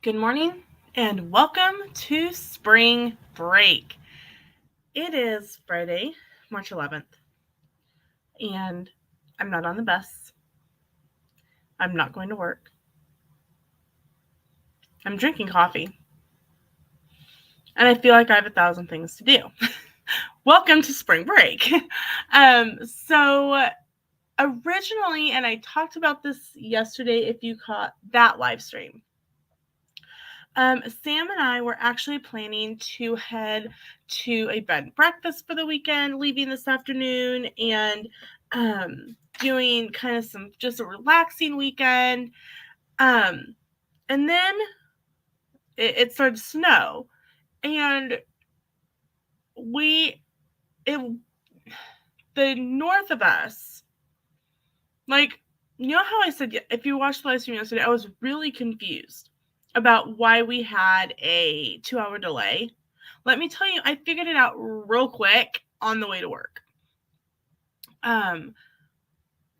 Good morning and welcome to spring break. It is Friday, March 11th, and I'm not on the bus. I'm not going to work. I'm drinking coffee, and I feel like I have 1,000 things to do. Welcome to spring break. So originally, and I talked about this yesterday if you caught that live stream. Sam and I were actually planning to head to a bed and breakfast for the weekend, leaving this afternoon and doing kind of just a relaxing weekend. And then it started to snow, and it the north of us, like, you know how I said if you watched the live stream yesterday, I was really confused about why we had a 2-hour delay. Let me tell you, I figured it out real quick on the way to work. Dad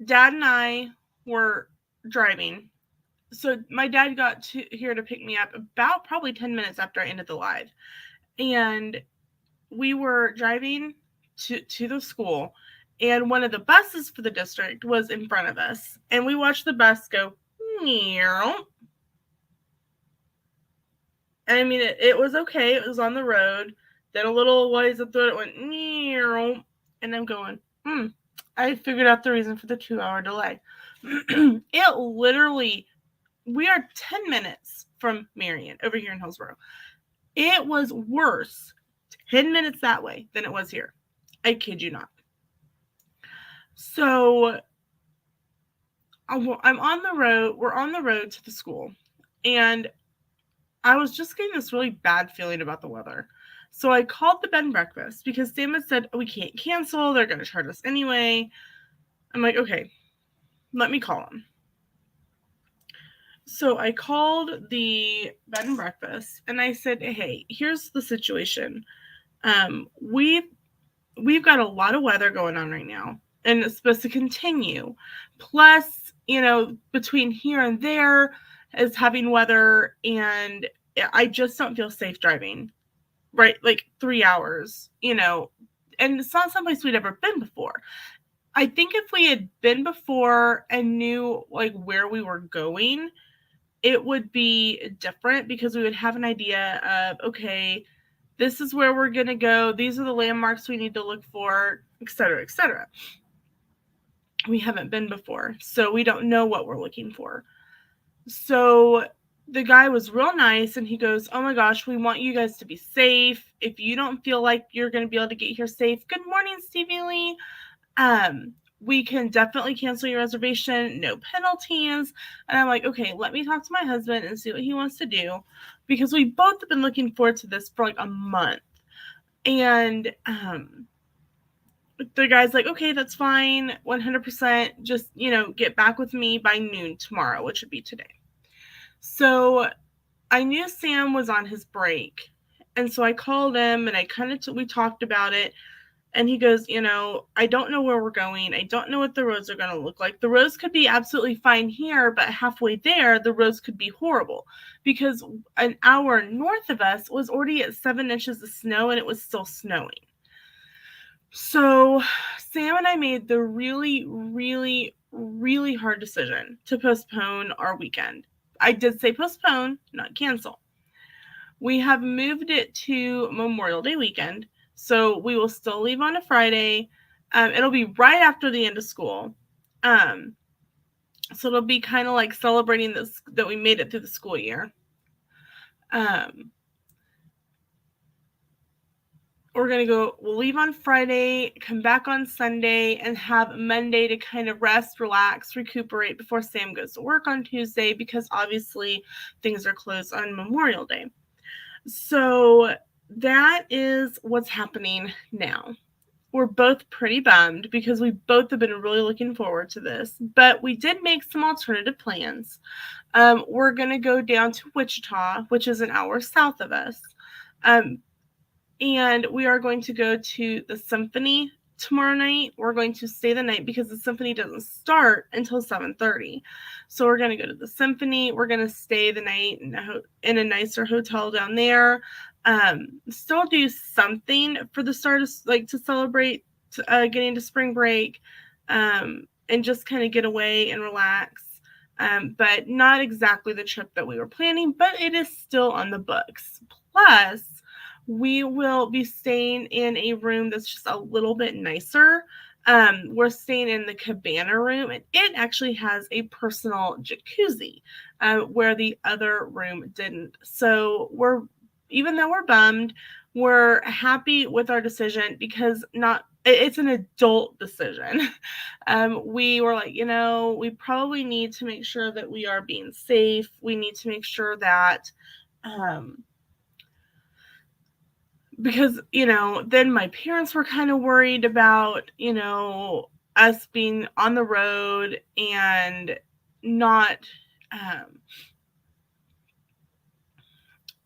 and I were driving. So my dad got here to pick me up about probably 10 minutes after I ended the live. And we were driving to the school, and one of the buses for the district was in front of us. And we watched the bus go, meow. And I mean, it was okay. It was on the road. Then a little ways up the road, it went, meow. And I'm going, I figured out the reason for the 2-hour delay. It literally, we are 10 minutes from Marion over here in Hillsboro. It was worse 10 minutes that way than it was here. I kid you not. So I'm on the road. We're on the road to the school. And I was just getting this really bad feeling about the weather. So I called the bed and breakfast because Sam had said, we can't cancel. They're going to charge us anyway. I'm like, okay, let me call them. So I called the bed and breakfast and I said, hey, here's the situation. We've got a lot of weather going on right now, and it's supposed to continue. Plus, between here and there is having weather, and I just don't feel safe driving, right? Like 3 hours, and it's not someplace we'd ever been before. I think if we had been before and knew like where we were going, it would be different because we would have an idea of, okay, this is where we're going to go. These are the landmarks we need to look for, et cetera, et cetera. We haven't been before, so we don't know what we're looking for. So the guy was real nice, and he goes, oh my gosh, we want you guys to be safe. If you don't feel like you're going to be able to get here safe, good morning, Stevie Lee. We can definitely cancel your reservation, no penalties. And I'm like, okay, let me talk to my husband and see what he wants to do, because we both have been looking forward to this for like a month. And the guy's like, okay, that's fine, 100%. Just, get back with me by noon tomorrow, which would be today. So I knew Sam was on his break. And so I called him and we talked about it. And he goes, I don't know where we're going. I don't know what the roads are going to look like. The roads could be absolutely fine here, but halfway there, the roads could be horrible, because an hour north of us was already at 7 inches of snow, and it was still snowing. So Sam and I made the really, really, really hard decision to postpone our weekend. I did say postpone, not cancel. We have moved it to Memorial Day weekend. So we will still leave on a Friday. It'll be right after the end of school. So it'll be kind of like celebrating this, that we made it through the school year. We'll leave on Friday, come back on Sunday, and have Monday to kind of rest, relax, recuperate before Sam goes to work on Tuesday, because obviously things are closed on Memorial Day. So that is what's happening now. We're both pretty bummed because we both have been really looking forward to this, but we did make some alternative plans. We're going to go down to Wichita, which is an hour south of us. And we are going to go to the Symphony tomorrow night. We're going to stay the night because the symphony doesn't start until 7:30. So we're going to go to the symphony. We're going to stay the night in a nicer hotel down there. Still do something for the start of, like, to celebrate getting to spring break, and just kind of get away and relax. But not exactly the trip that we were planning, but it is still on the books. Plus, we will be staying in a room that's just a little bit nicer. We're staying in the cabana room, and it actually has a personal jacuzzi, where the other room didn't. So even though we're bummed, we're happy with our decision because it's an adult decision. We were like, we probably need to make sure that we are being safe. We need to make sure that, because, then my parents were kind of worried about, us being on the road and not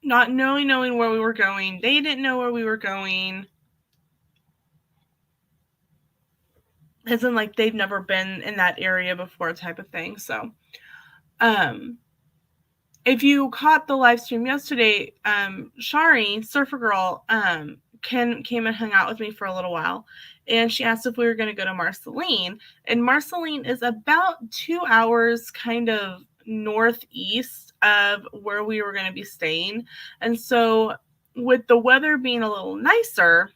knowing where we were going. They didn't know where we were going. As in, like, they've never been in that area before type of thing. So, if you caught the live stream yesterday, Shari, Surfer Girl, came and hung out with me for a little while, and she asked if we were going to go to Marceline. And Marceline is about 2 hours kind of northeast of where we were going to be staying. And so with the weather being a little nicer,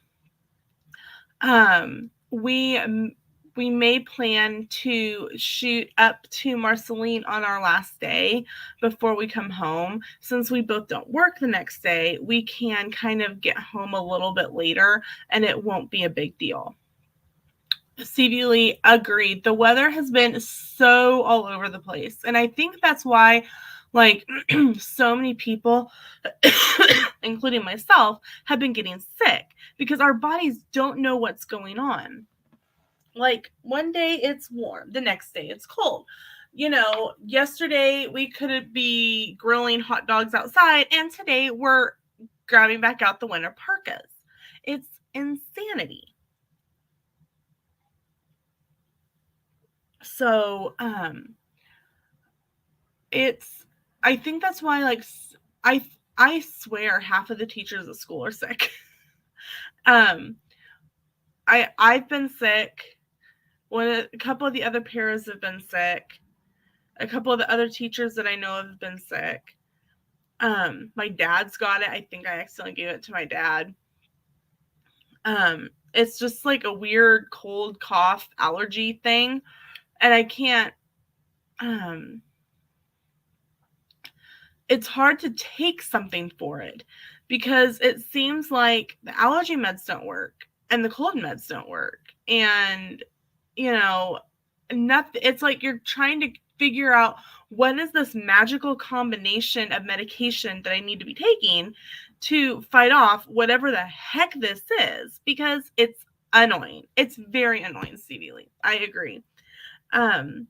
we may plan to shoot up to Marceline on our last day before we come home. Since we both don't work the next day, we can kind of get home a little bit later and it won't be a big deal. CV Lee, agreed. The weather has been so all over the place. And I think that's why, like, so many people, including myself, have been getting sick because our bodies don't know what's going on. Like, one day it's warm, the next day it's cold. Yesterday we could be grilling hot dogs outside, and today we're grabbing back out the winter parkas. It's insanity. So, I think that's why, like, I swear half of the teachers at school are sick. I've been sick. A couple of the other paras have been sick. A couple of the other teachers that I know have been sick. My dad's got it. I think I accidentally gave it to my dad. It's just like a weird cold, cough, allergy thing. And I can't, it's hard to take something for it because it seems like the allergy meds don't work and the cold meds don't work. And, nothing. It's like you're trying to figure out what is this magical combination of medication that I need to be taking to fight off whatever the heck this is, because it's annoying. It's very annoying, Stevie Lee. I agree. One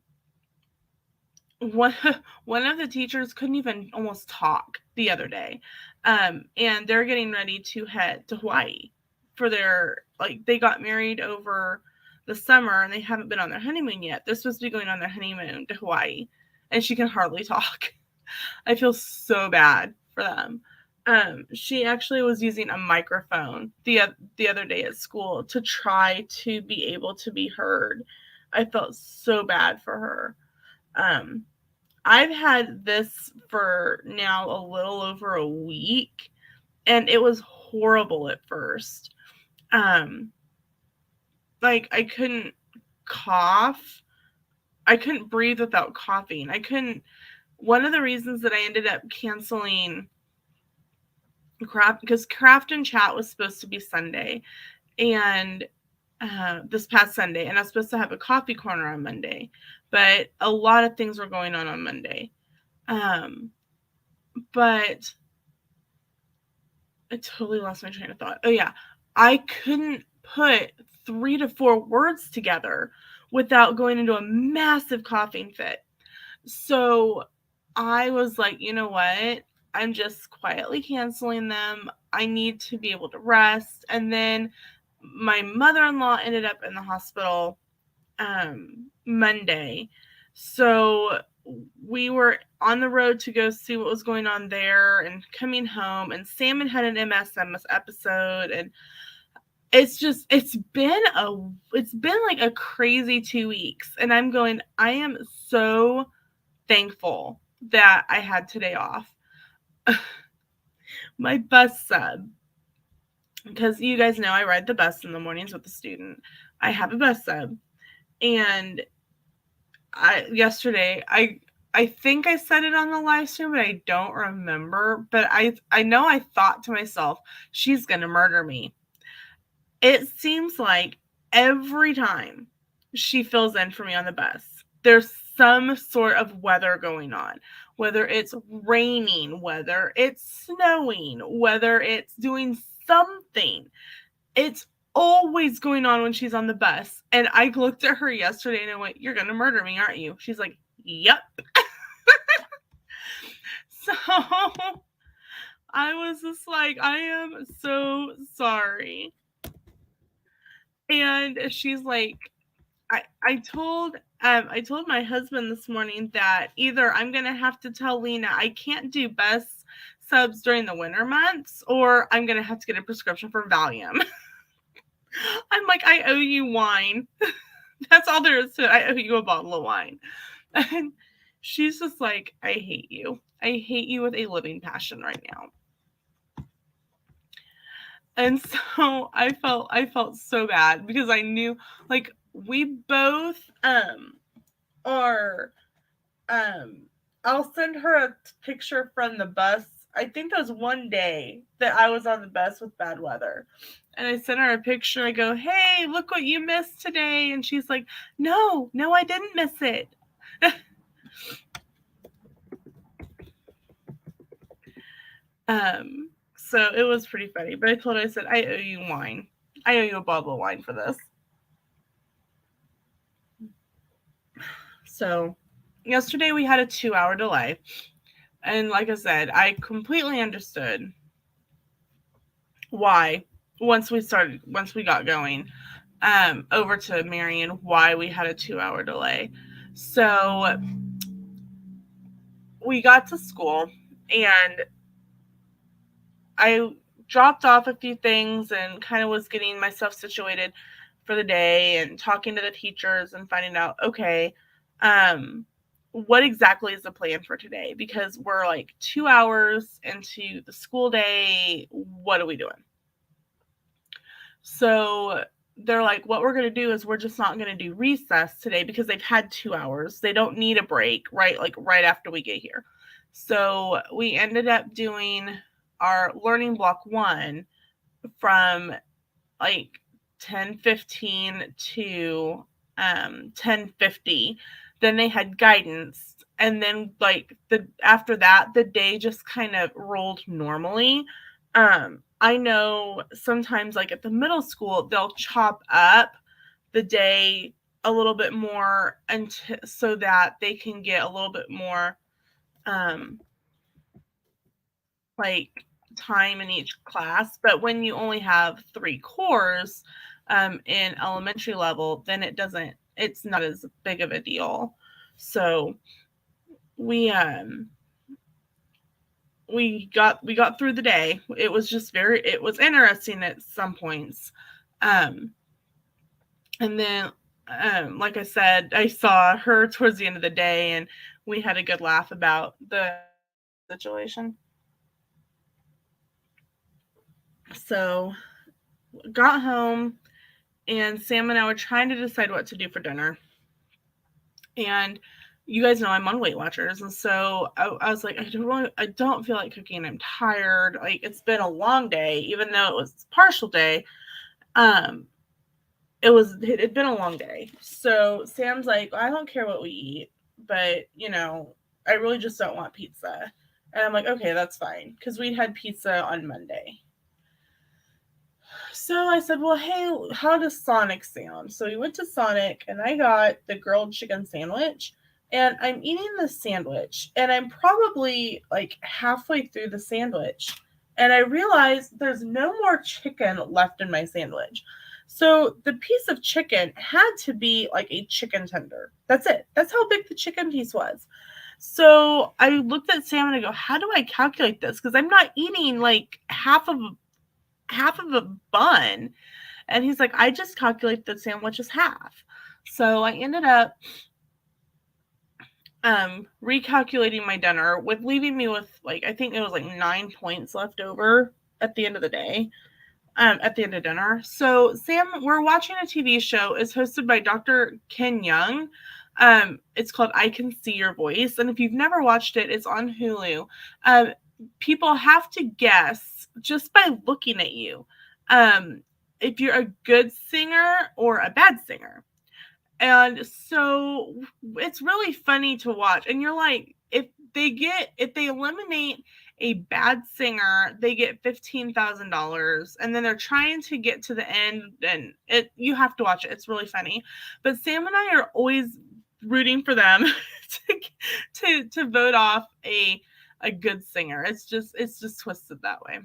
of the teachers couldn't even almost talk the other day. And they're getting ready to head to Hawaii for they got married over the summer and they haven't been on their honeymoon yet. They're supposed to be going on their honeymoon to Hawaii, and she can hardly talk. I feel so bad for them. She actually was using a microphone the other day at school to try to be able to be heard. I felt so bad for her. I've had this for now a little over a week, and it was horrible at first. Like, I couldn't cough. I couldn't breathe without coughing. One of the reasons that I ended up canceling because Craft and Chat was supposed to be Sunday, and this past Sunday, and I was supposed to have a coffee corner on Monday, but a lot of things were going on Monday. But I totally lost my train of thought. Oh yeah, I couldn't put 3 to 4 words together without going into a massive coughing fit. So I was like, you know what? I'm just quietly canceling them. I need to be able to rest. And then my mother-in-law ended up in the hospital Monday. So we were on the road to go see what was going on there and coming home, and Salmon had an MS episode, and it's been like a crazy 2 weeks, and I am so thankful that I had today off. My bus sub, because you guys know I ride the bus in the mornings with the student. I have a bus sub, and yesterday I think I said it on the live stream, but I don't remember. But I know I thought to myself, she's gonna murder me. It seems like every time she fills in for me on the bus, there's some sort of weather going on. Whether it's raining, whether it's snowing, whether it's doing something. It's always going on when she's on the bus. And I looked at her yesterday and I went, "You're going to murder me, aren't you?" She's like, "Yep." So I was just like, "I am so sorry." And she's like, I told my husband this morning that either I'm gonna have to tell Lena I can't do bus subs during the winter months, or I'm gonna have to get a prescription for Valium. I'm like, I owe you wine. That's all there is to it. I owe you a bottle of wine. And she's just like, I hate you. I hate you with a living passion right now. And so I felt so bad because I knew, like, we both are I'll send her a picture from the bus. I think there was one day that I was on the bus with bad weather. And I sent her a picture. I go, "Hey, look what you missed today." And she's like, No, I didn't miss it. So it was pretty funny. But I told her, I said, I owe you wine. I owe you a bottle of wine for this. So yesterday we had a 2-hour delay. And like I said, I completely understood why once we got going over to Marion, why we had a 2-hour delay. So we got to school and I dropped off a few things and kind of was getting myself situated for the day and talking to the teachers and finding out, okay, what exactly is the plan for today? Because we're like 2 hours into the school day. What are we doing? So they're like, what we're going to do is we're just not going to do recess today because they've had 2 hours. They don't need a break, right? Like right after we get here. So we ended up doing our learning block 1 from like 10:15 to 10:50. Then they had guidance, and then like after that the day just kind of rolled normally. I know sometimes like at the middle school they'll chop up the day a little bit more so that they can get a little bit more like time in each class. But when you only have 3 cores in elementary level, then it's not as big of a deal. So we got through the day. It was just it was interesting at some points. And then like I said, I saw her towards the end of the day and we had a good laugh about the situation. So got home and Sam and I were trying to decide what to do for dinner. And you guys know I'm on Weight Watchers, and so I was like, I don't feel like cooking. I'm tired. Like it's been a long day, even though it was partial day. It'd been a long day. So Sam's like, I don't care what we eat, but I really just don't want pizza. And I'm like, okay, that's fine, because we'd had pizza on Monday. So I said, well, hey, how does Sonic sound? So we went to Sonic and I got the grilled chicken sandwich, and I'm eating the sandwich and I'm probably like halfway through the sandwich and I realized there's no more chicken left in my sandwich. So the piece of chicken had to be like a chicken tender. That's it. That's how big the chicken piece was. So I looked at Sam and I go, how do I calculate this? Because I'm not eating like half of a bun. And he's like, I just calculate the sandwich as half. So I ended up recalculating my dinner with leaving me with like, I think it was like 9 points left over at the end of the day. At the end of dinner. So Sam, we're watching a TV show. It's hosted by Dr. Ken Young. It's called I Can See Your Voice. And if you've never watched it, it's on Hulu. People have to guess just by looking at you if you're a good singer or a bad singer. And so it's really funny to watch. And you're like, if they eliminate a bad singer, they get $15,000, and then they're trying to get to the end, and you have to watch it. It's really funny. But Sam and I are always rooting for them to vote off a good singer. It's just twisted that way.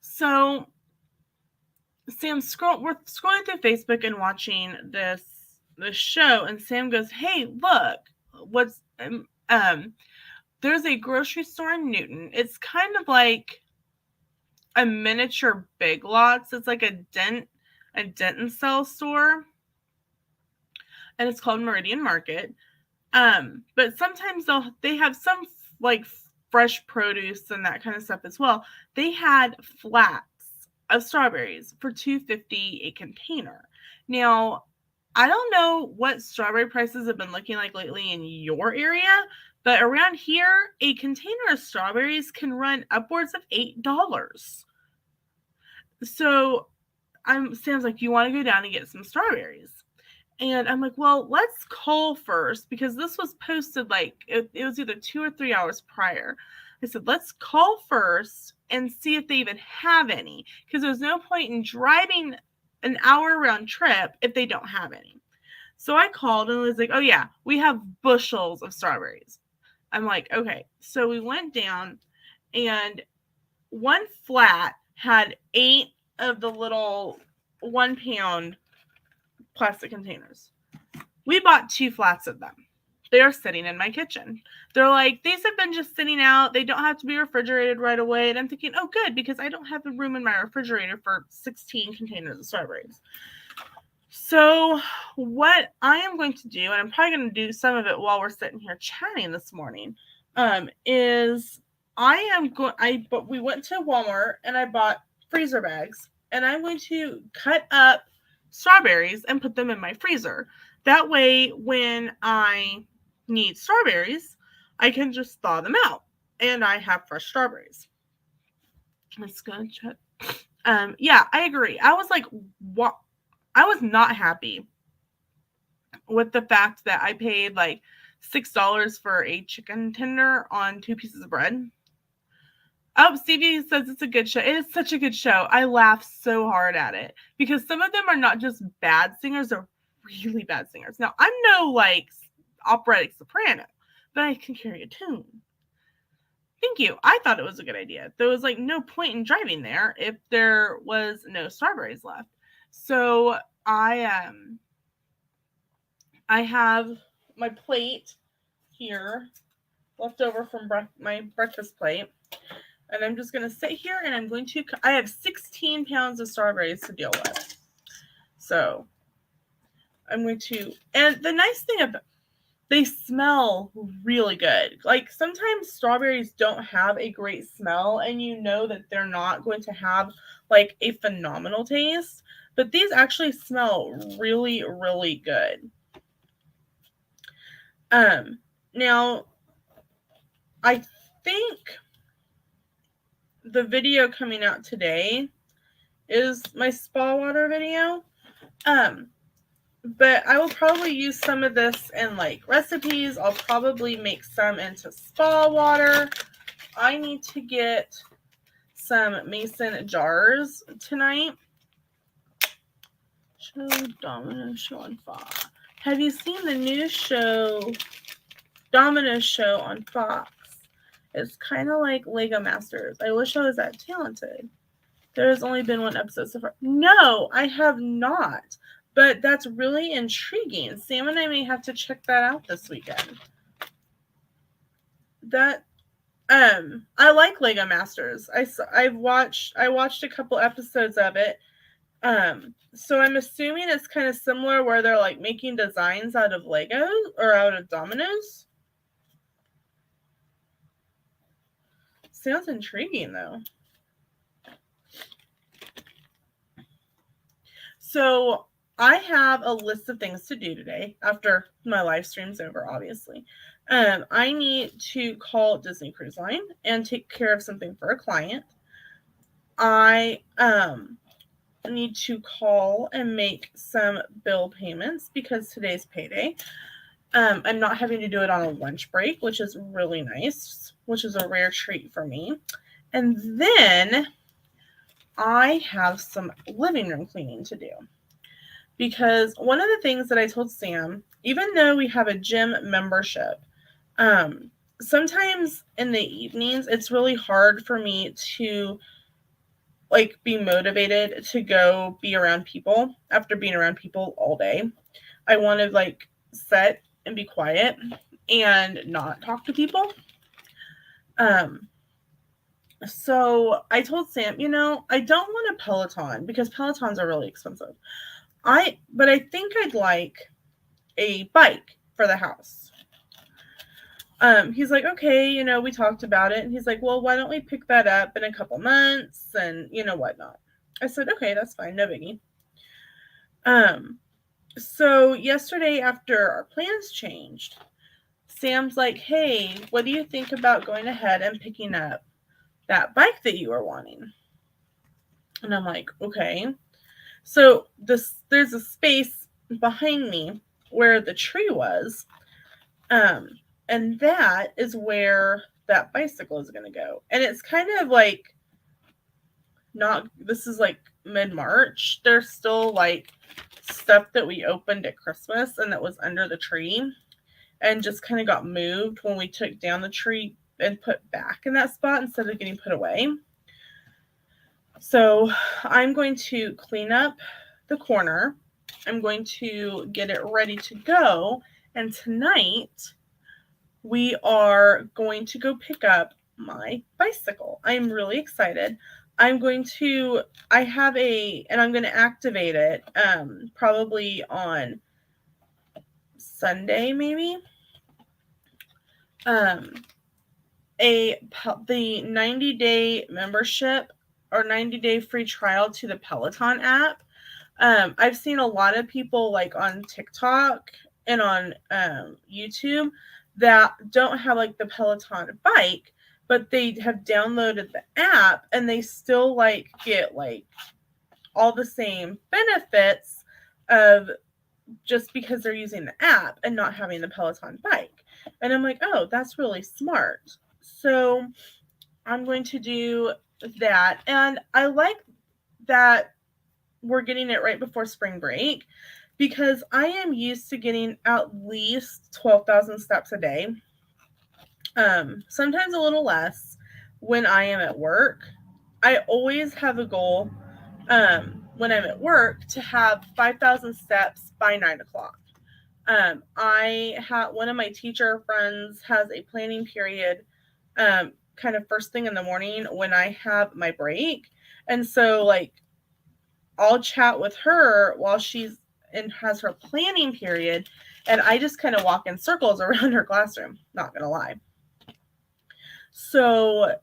So we're scrolling through Facebook and watching this show, and Sam goes, "Hey, look, what's there's a grocery store in Newton. It's kind of like a miniature Big Lots. It's like a dent and sell store, and it's called Meridian Market. But sometimes they have some like fresh produce and that kind of stuff as well. They had flats of strawberries for $2.50 a container. Now, I don't know what strawberry prices have been looking like lately in your area, but around here, a container of strawberries can run upwards of $8. So Sam's like, you want to go down and get some strawberries? And I'm like, well, let's call first, because this was posted like it was either 2 or 3 hours prior. I said, let's call first and see if they even have any, because there's no point in driving an hour round trip if they don't have any. So I called and was like, oh yeah, we have bushels of strawberries. I'm like, okay. So we went down, and one flat had 8 of the little 1 pound plastic containers. We bought 2 flats of them. They are sitting in my kitchen. They're like, these have been just sitting out. They don't have to be refrigerated right away. And I'm thinking, oh, good, because I don't have the room in my refrigerator for 16 containers of strawberries. So what I am going to do, and I'm probably going to do some of it while we're sitting here chatting this morning, is we went to Walmart and I bought freezer bags, and I'm going to cut up strawberries and put them in my freezer. That way, when I need strawberries, I can just thaw them out and I have fresh strawberries. Let's go check. Yeah, I agree. I was like, what? I was not happy with the fact that I paid like $6 for a chicken tender on 2 pieces of bread. Oh, Stevie says it's a good show. It is such a good show. I laugh so hard at it because some of them are not just bad singers, they're really bad singers. Now, I'm no like operatic soprano, but I can carry a tune. Thank you. I thought it was a good idea. There was like no point in driving there if there was no strawberries left. So I have my plate here left over from my breakfast plate. And I'm just going to sit here and I'm going to, I have 16 pounds of strawberries to deal with. So I'm going to, and the nice thing about, they smell really good. Like sometimes strawberries don't have a great smell and you know that they're not going to have like a phenomenal taste, but these actually smell really, really good. Now I think the video coming out today is my spa water video. But I will probably use some of this in like recipes. I'll probably make some into spa water. I need to get some mason jars tonight. Show Domino Show on Fox. Have you seen the new show, Domino Show on Fox? It's kind of like Lego Masters. I wish I was that talented. There has only been one episode so far. No, I have not. But that's really intriguing. Sam and I may have to check that out this weekend. That I like Lego Masters. I watched a couple episodes of it. So I'm assuming it's kind of similar where they're like making designs out of Legos or out of dominoes. Sounds intriguing though. So I have a list of things to do today after my live stream's over, obviously. I need to call Disney Cruise Line and take care of something for a client. I need to call and make some bill payments because today's payday. I'm not having to do it on a lunch break, which is really nice, which is a rare treat for me. And then I have some living room cleaning to do. Because one of the things that I told Sam, even though we have a gym membership, sometimes in the evenings, it's really hard for me to like be motivated to go be around people after being around people all day. I want to like sit and be quiet and not talk to people. So I told Sam, I don't want a Peloton because Pelotons are really expensive. But I think I'd like a bike for the house. He's like, okay, we talked about it. And he's like, well, why don't we pick that up in a couple months and, whatnot. I said, okay, that's fine. No biggie. So yesterday after our plans changed, Sam's like, hey, what do you think about going ahead and picking up that bike that you were wanting? And I'm like, okay. So there's a space behind me where the tree was. And that is where that bicycle is going to go. And it's kind of like this is like mid-March. There's still like stuff that we opened at Christmas and that was under the tree and just kind of got moved when we took down the tree and put back in that spot instead of getting put away. So I'm going to clean up the corner. I'm going to get it ready to go. And tonight we are going to go pick up my bicycle. I'm really excited. I'm going to activate it probably on Sunday maybe. The 90-day membership or 90-day free trial to the Peloton app. I've seen a lot of people like on TikTok and on YouTube that don't have like the Peloton bike, but they have downloaded the app and they still like get like all the same benefits of just because they're using the app and not having the Peloton bike. And I'm like, oh, that's really smart. So I'm going to do that. And I like that we're getting it right before spring break because I am used to getting at least 12,000 steps a day. Sometimes a little less when I am at work. I always have a goal when I'm at work to have 5,000 steps by 9 o'clock. One of my teacher friends has a planning period kind of first thing in the morning when I have my break. And so like I'll chat with her while she's has her planning period, and I just kind of walk in circles around her classroom, not gonna lie. So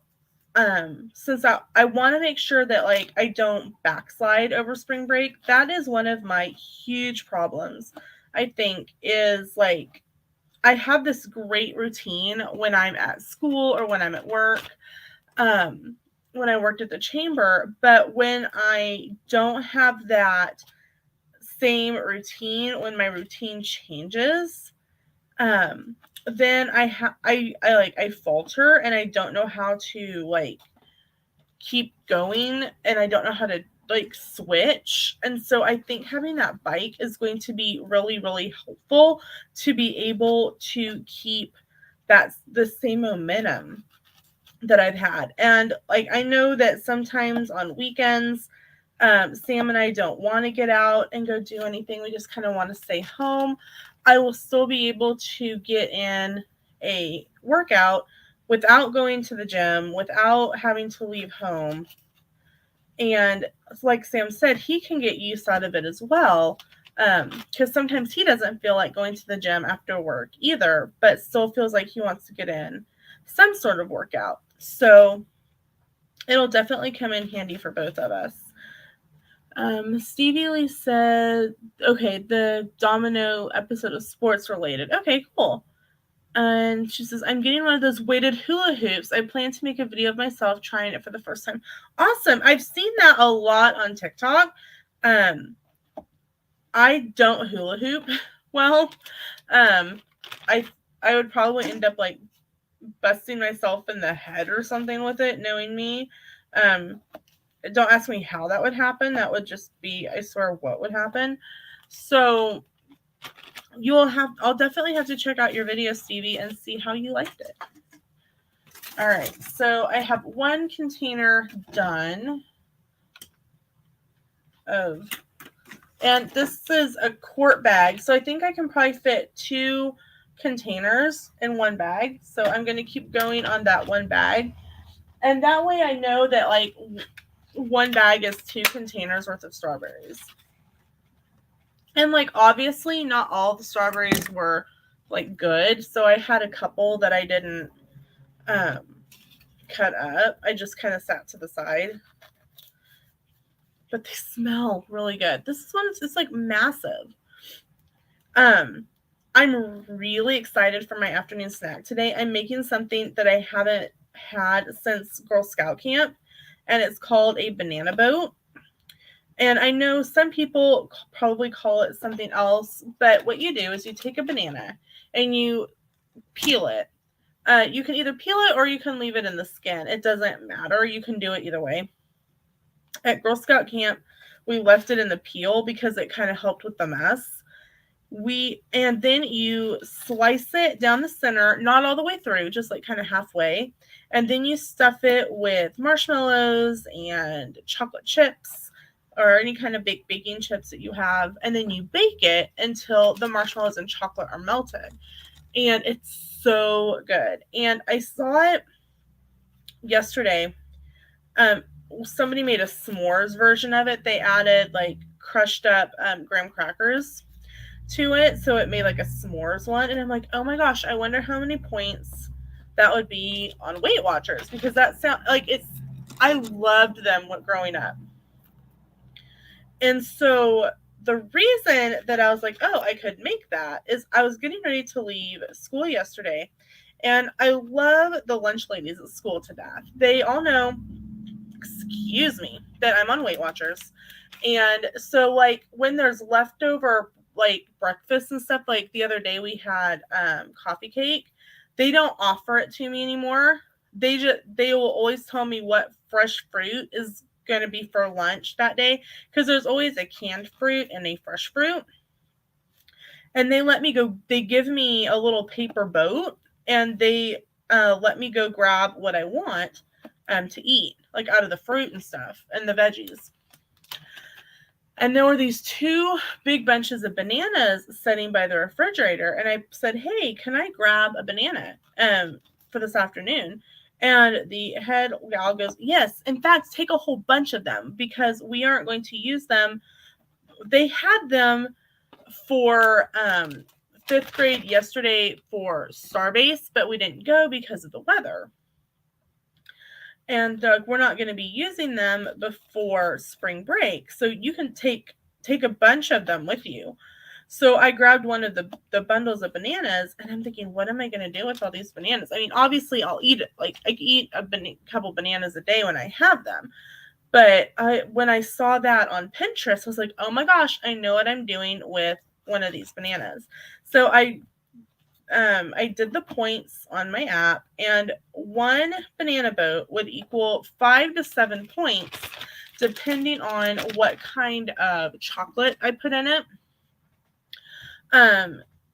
since I want to make sure that like I don't backslide over spring break, that is one of my huge problems, I think, is like I have this great routine when I'm at school or when I'm at work, when I worked at the chamber, but when I don't have that same routine, when my routine changes, then I falter and I don't know how to like keep going and I don't know how to like switch. And so I think having that bike is going to be really, really helpful to be able to keep the same momentum. that I've had. And like, I know that sometimes on weekends, Sam and I don't want to get out and go do anything. We just kind of want to stay home. I will still be able to get in a workout without going to the gym, without having to leave home. And like Sam said, he can get use out of it as well. Because sometimes he doesn't feel like going to the gym after work either, but still feels like he wants to get in some sort of workout. So it'll definitely come in handy for both of us. Stevie Lee said, okay, the domino episode of sports related. Okay, cool. And she says, I'm getting one of those weighted hula hoops. I plan to make a video of myself trying it for the first time. Awesome. I've seen that a lot on TikTok. I don't hula hoop well. I would probably end up like busting myself in the head or something with it, knowing me. Don't ask me how that would happen. That would just be, I swear, what would happen. So I'll definitely have to check out your video, Stevie, and see how you liked it. All right, so I have one container done and this is a quart bag. So I think I can probably fit 2 containers in one bag. So I'm going to keep going on that one bag. And that way I know that like one bag is 2 containers worth of strawberries. And like, obviously not all the strawberries were like good. So I had a couple that I didn't cut up. I just kind of sat to the side. But they smell really good. This is one, it's like massive. I'm really excited for my afternoon snack today. I'm making something that I haven't had since Girl Scout camp, and it's called a banana boat. And I know some people probably call it something else, but what you do is you take a banana and you peel it. You can either peel it or you can leave it in the skin. It doesn't matter. You can do it either way. At Girl Scout camp, we left it in the peel because it kind of helped with the mess. And then you slice it down the center, not all the way through, just like kind of halfway. And then you stuff it with marshmallows and chocolate chips or any kind of baked baking chips that you have. And then you bake it until the marshmallows and chocolate are melted. And it's so good. And I saw it yesterday. Somebody made a s'mores version of it. They added like crushed up graham crackers to it, so it made like a s'mores one. And I'm like, oh my gosh, I wonder how many points that would be on Weight Watchers, because that sound like I loved them growing up. And so the reason that I was like, oh, I could make that is I was getting ready to leave school yesterday, and I love the lunch ladies at school to death. They all know, excuse me, that I'm on Weight Watchers. And so like when there's leftover like breakfast and stuff, like the other day we had coffee cake, they don't offer it to me anymore. They will always tell me what fresh fruit is going to be for lunch that day, because there's always a canned fruit and a fresh fruit. And they give me a little paper boat, and they let me go grab what I want to eat, like out of the fruit and stuff and the veggies. And there were these 2 big bunches of bananas sitting by the refrigerator. And I said, hey, can I grab a banana for this afternoon? And the head gal goes, yes, in fact, take a whole bunch of them, because we aren't going to use them. They had them for 5th grade yesterday for Starbase, but we didn't go because of the weather. And we're not going to be using them before spring break. So you can take a bunch of them with you. So I grabbed one of the bundles of bananas, and I'm thinking, what am I going to do with all these bananas? I mean, obviously I'll eat it. Like I can eat a couple bananas a day when I have them. But when I saw that on Pinterest, I was like, oh my gosh, I know what I'm doing with one of these bananas. So I did the points on my app, and one banana boat would equal 5 to 7 points, depending on what kind of chocolate I put in it.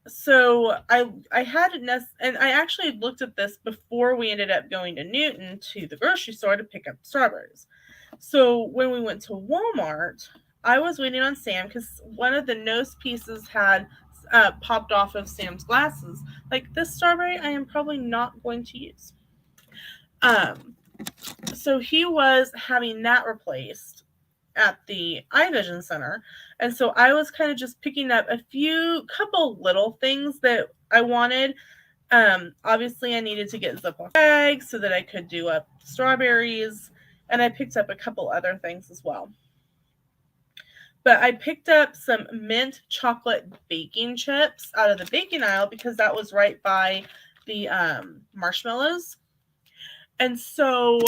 So I had and I actually looked at this before we ended up going to Newton to the grocery store to pick up strawberries. So when we went to Walmart, I was waiting on Sam because one of the nose pieces had popped off of Sam's glasses. Like, this strawberry I am probably not going to use. So he was having that replaced at the eye vision center, and so I was kind of just picking up a couple little things that I wanted. Obviously I needed to get Ziploc bags so that I could do up strawberries, and I picked up a couple other things as well. But I picked up some mint chocolate baking chips out of the baking aisle because that was right by the marshmallows. And so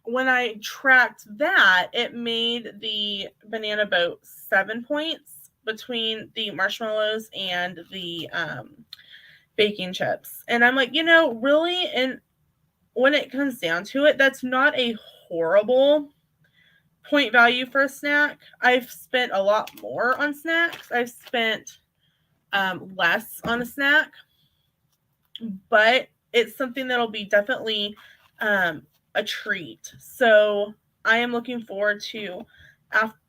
when I tracked that, it made the banana boat 7 points between the marshmallows and the baking chips. And I'm like, really? And when it comes down to it, that's not a horrible point value for a snack. I've spent a lot more on snacks. I've spent less on a snack, but it's something that'll be definitely a treat. So I am looking forward to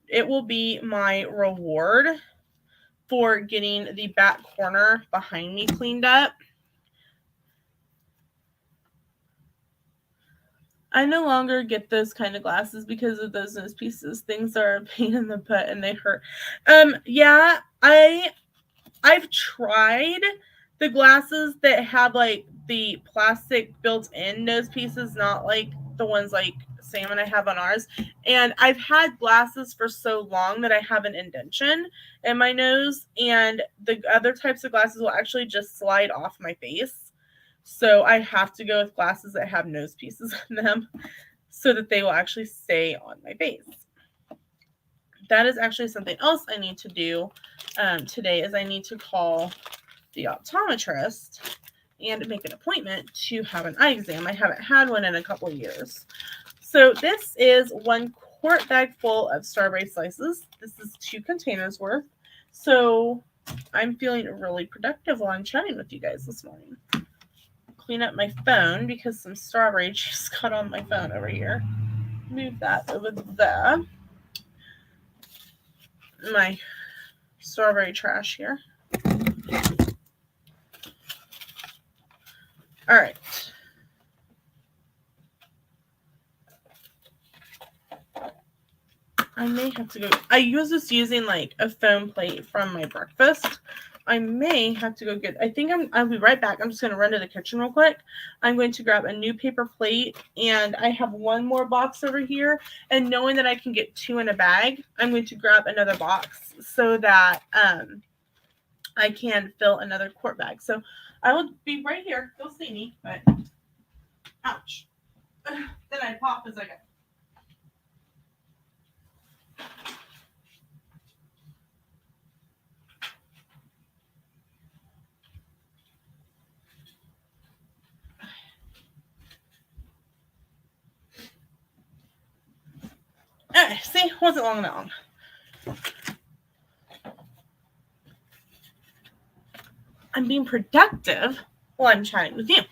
it will be my reward for getting the back corner behind me cleaned up. I no longer get those kind of glasses because of those nose pieces. Things are a pain in the butt and they hurt. Yeah, I've tried the glasses that have like the plastic built-in nose pieces, not like the ones like Sam and I have on ours. And I've had glasses for so long that I have an indentation in my nose, and the other types of glasses will actually just slide off my face. So I have to go with glasses that have nose pieces in them so that they will actually stay on my face. That is actually something else I need to do today, is I need to call the optometrist and make an appointment to have an eye exam. I haven't had one in a couple of years. So this is 1 quart bag full of strawberry slices. This is 2 containers worth. So I'm feeling really productive while I'm chatting with you guys this morning. Clean up my phone because some strawberry juice got on my phone over here. Move that over there. My strawberry trash here. All right. I may have to go. I was just using like a foam plate from my breakfast. I may have to go get. I'll be right back. I'm just going to run to the kitchen real quick. I'm going to grab a new paper plate, and I have 1 more box over here. And knowing that I can get 2 in a bag, I'm going to grab another box so that I can fill another quart bag. So I will be right here. You'll see me, but ouch. Then I pop as I go. Okay, see, wasn't long. I'm being productive while I'm chatting with you.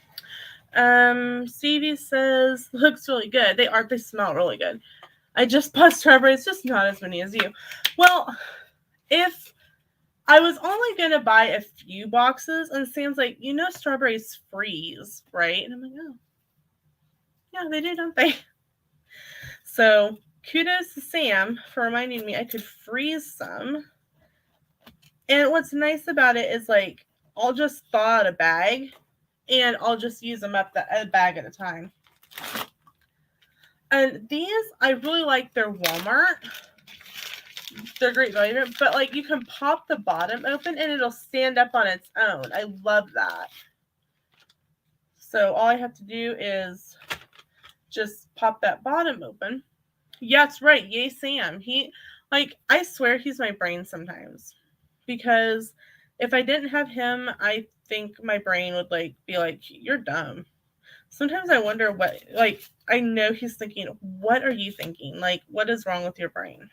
Stevie says, looks really good. They smell really good. I just bought strawberries, just not as many as you. Well, if I was only going to buy a few boxes, and Sam's like, strawberries freeze, right? And I'm like, oh, yeah, they do, don't they? So kudos to Sam for reminding me I could freeze some. And what's nice about it is, like, I'll just thaw out a bag, and I'll just use them up a bag at a time. And these, I really like their Walmart. They're great value, but like you can pop the bottom open and it'll stand up on its own. I love that. So all I have to do is just pop that bottom open. Yeah, that's right. Yay, Sam. I swear he's my brain sometimes. Because if I didn't have him, I think my brain would be like, you're dumb. Sometimes I wonder I know he's thinking, what are you thinking? Like, what is wrong with your brain?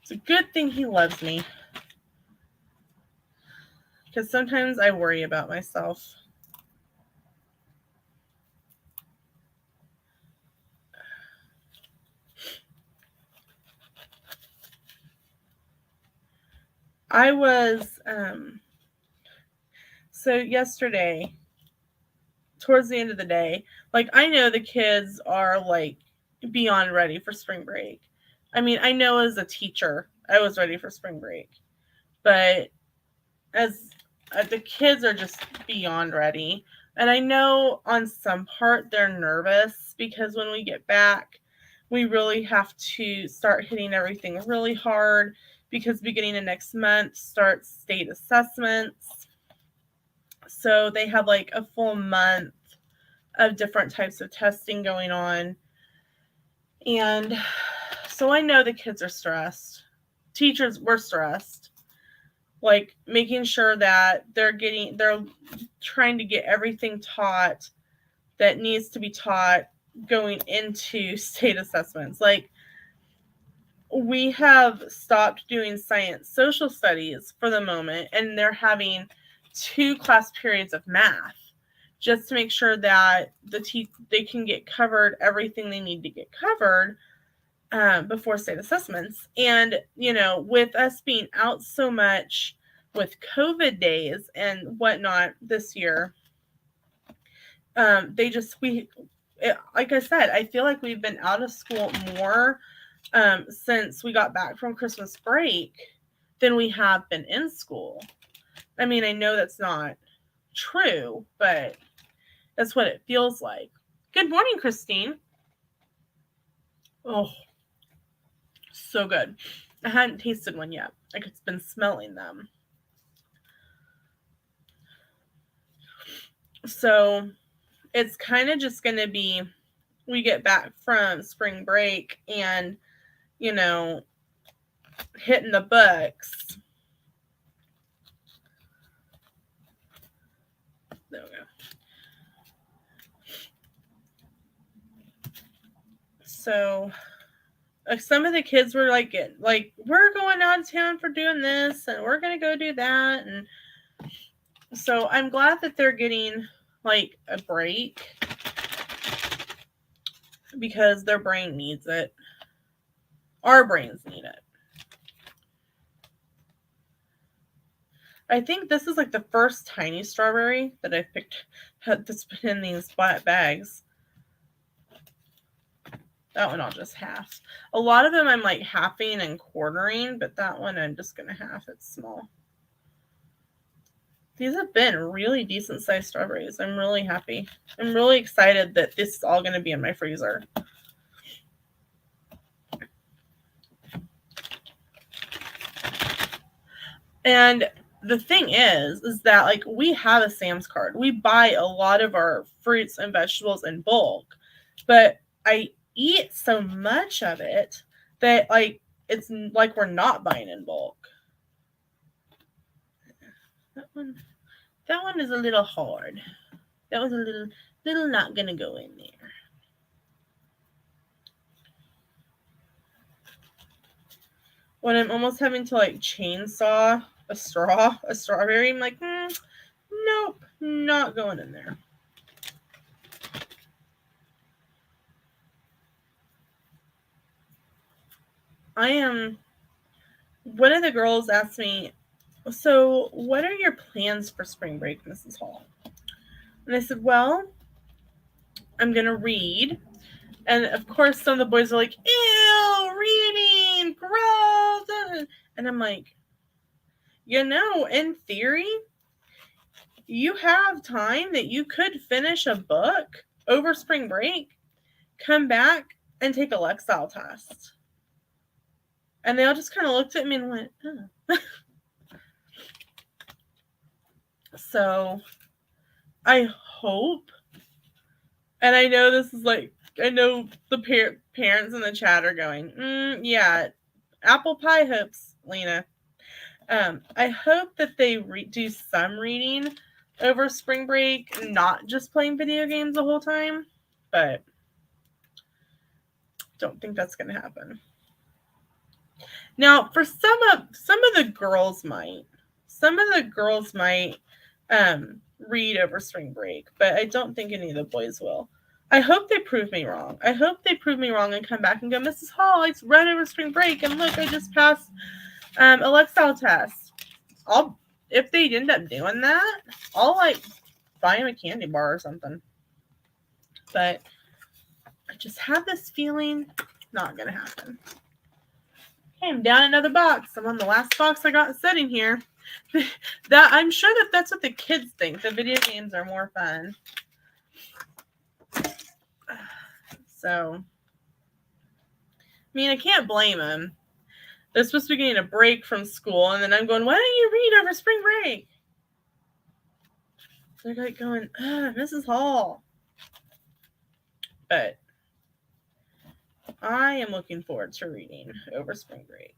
It's a good thing he loves me. because sometimes I worry about myself. I was, so yesterday, towards the end of the day, like, I know the kids are, like, beyond ready for spring break. I mean, I know as a teacher, I was ready for spring break. But as the kids are just beyond ready. And I know on some part they're nervous because when we get back, we really have to start hitting everything really hard because beginning of next month starts state assessments. So they have like a full month of different types of testing going on. And so I know the kids are stressed. Teachers were stressed. Like making sure that they're trying to get everything taught that needs to be taught going into state assessments. Like, we have stopped doing science social studies for the moment, and they're having 2 class periods of math just to make sure that they can get covered everything they need to get covered before state assessments. And, with us being out so much with COVID days and whatnot this year, like I said, I feel like we've been out of school more since we got back from Christmas break than we have been in school. I mean, I know that's not true, but that's what it feels like. Good morning, Christine. Oh, so good. I hadn't tasted one yet. Like, it's been smelling them. So it's kind of just going to be, we get back from spring break and, hitting the books. There we go. So some of the kids were like, we're going out of town for doing this and we're going to go do that. And so I'm glad that they're getting like a break because their brain needs it. Our brains need it. I think this is like the first tiny strawberry that I've picked that's been in these bags. That one I'll just half. A lot of them I'm like halving and quartering, but that one I'm just going to half. It's small. These have been really decent sized strawberries. I'm really happy. I'm really excited that this is all going to be in my freezer. And the thing is that like we have a Sam's card. We buy a lot of our fruits and vegetables in bulk, but I eat so much of it that like it's like we're not buying in bulk. That one is a little hard. That was a little not gonna go in there. When I'm almost having to like chainsaw a strawberry, I'm like, nope, not going in there. One of the girls asked me, so what are your plans for spring break, Mrs. Hall? And I said, well, I'm going to read. And of course, some of the boys are like, ew, reading, gross. And I'm like, in theory, you have time that you could finish a book over spring break, come back, and take a Lexile test. And they all just kind of looked at me and went, oh. So I hope, and I know this is like, I know the parents in the chat are going, yeah, apple pie hopes, Lena. I hope that they do some reading over spring break, not just playing video games the whole time, but don't think that's going to happen. Now, for some of the girls might. some of the girls might read over spring break, but I don't think any of the boys will. I hope they prove me wrong. I hope they prove me wrong and come back and go, Mrs. Hall, I read over spring break, and look, I just passed a Lexile test. If they end up doing that, I'll like buy them a candy bar or something. But I just have this feeling not gonna happen. Okay, I'm down another box. I'm on the last box I got sitting here. That I'm sure that's what the kids think. The video games are more fun. So, I mean, I can't blame them. They're supposed to be getting a break from school, and then I'm going, why don't you read over spring break? They're like going, Mrs. Hall. But I am looking forward to reading over spring break.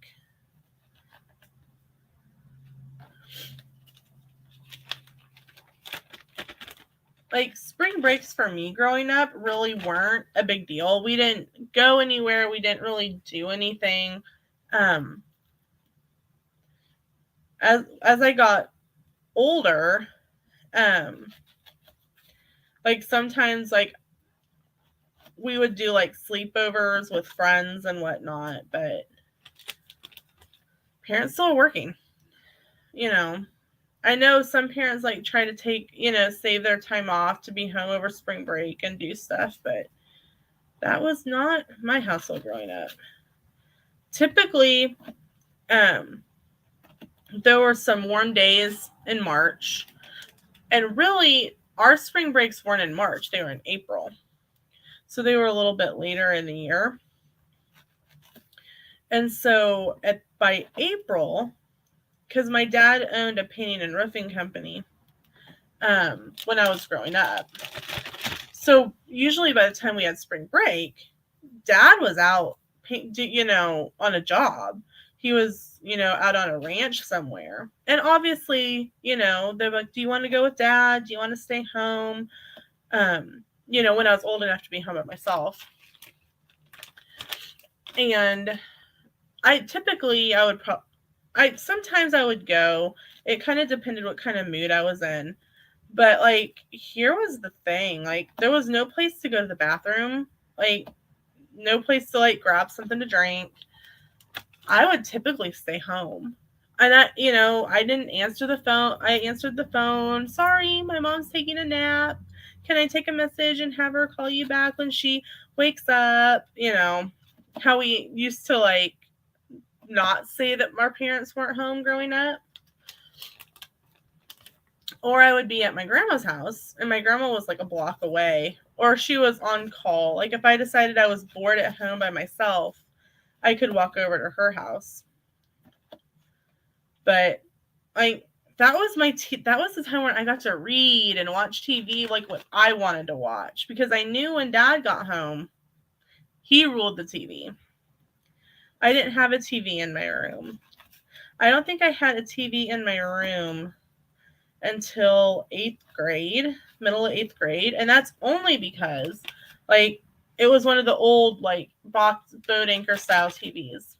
Like, spring breaks for me growing up really weren't a big deal. We didn't go anywhere. We didn't really do anything. As I got older, like sometimes like we would do like sleepovers with friends and whatnot, but parents still working. You know, I know some parents like try to take, save their time off to be home over spring break and do stuff, but that was not my household growing up. Typically, there were some warm days in March, and really our spring breaks weren't in March, they were in April. So they were a little bit later in the year. And so by April, because my dad owned a painting and roofing company when I was growing up. So usually by the time we had spring break, Dad was out, on a job. He was, out on a ranch somewhere. And obviously, they're like, do you want to go with Dad? Do you want to stay home? When I was old enough to be home by myself. And sometimes I would go. It kind of depended what kind of mood I was in. But, like, here was the thing. Like, there was no place to go to the bathroom. Like, no place to, like, grab something to drink. I would typically stay home. And I didn't answer the phone. I answered the phone. Sorry, my mom's taking a nap. Can I take a message and have her call you back when she wakes up? How we used to, like, not say that our parents weren't home growing up. Or I would be at my grandma's house, and my grandma was like a block away, or she was on call. Like, if I decided I was bored at home by myself, I could walk over to her house. But that was the time when I got to read and watch TV like what I wanted to watch, because I knew when Dad got home, he ruled the TV. I didn't have a TV in my room. I don't think I had a TV in my room until 8th grade, middle of 8th grade. And that's only because, like, it was one of the old, like, box boat anchor style TVs.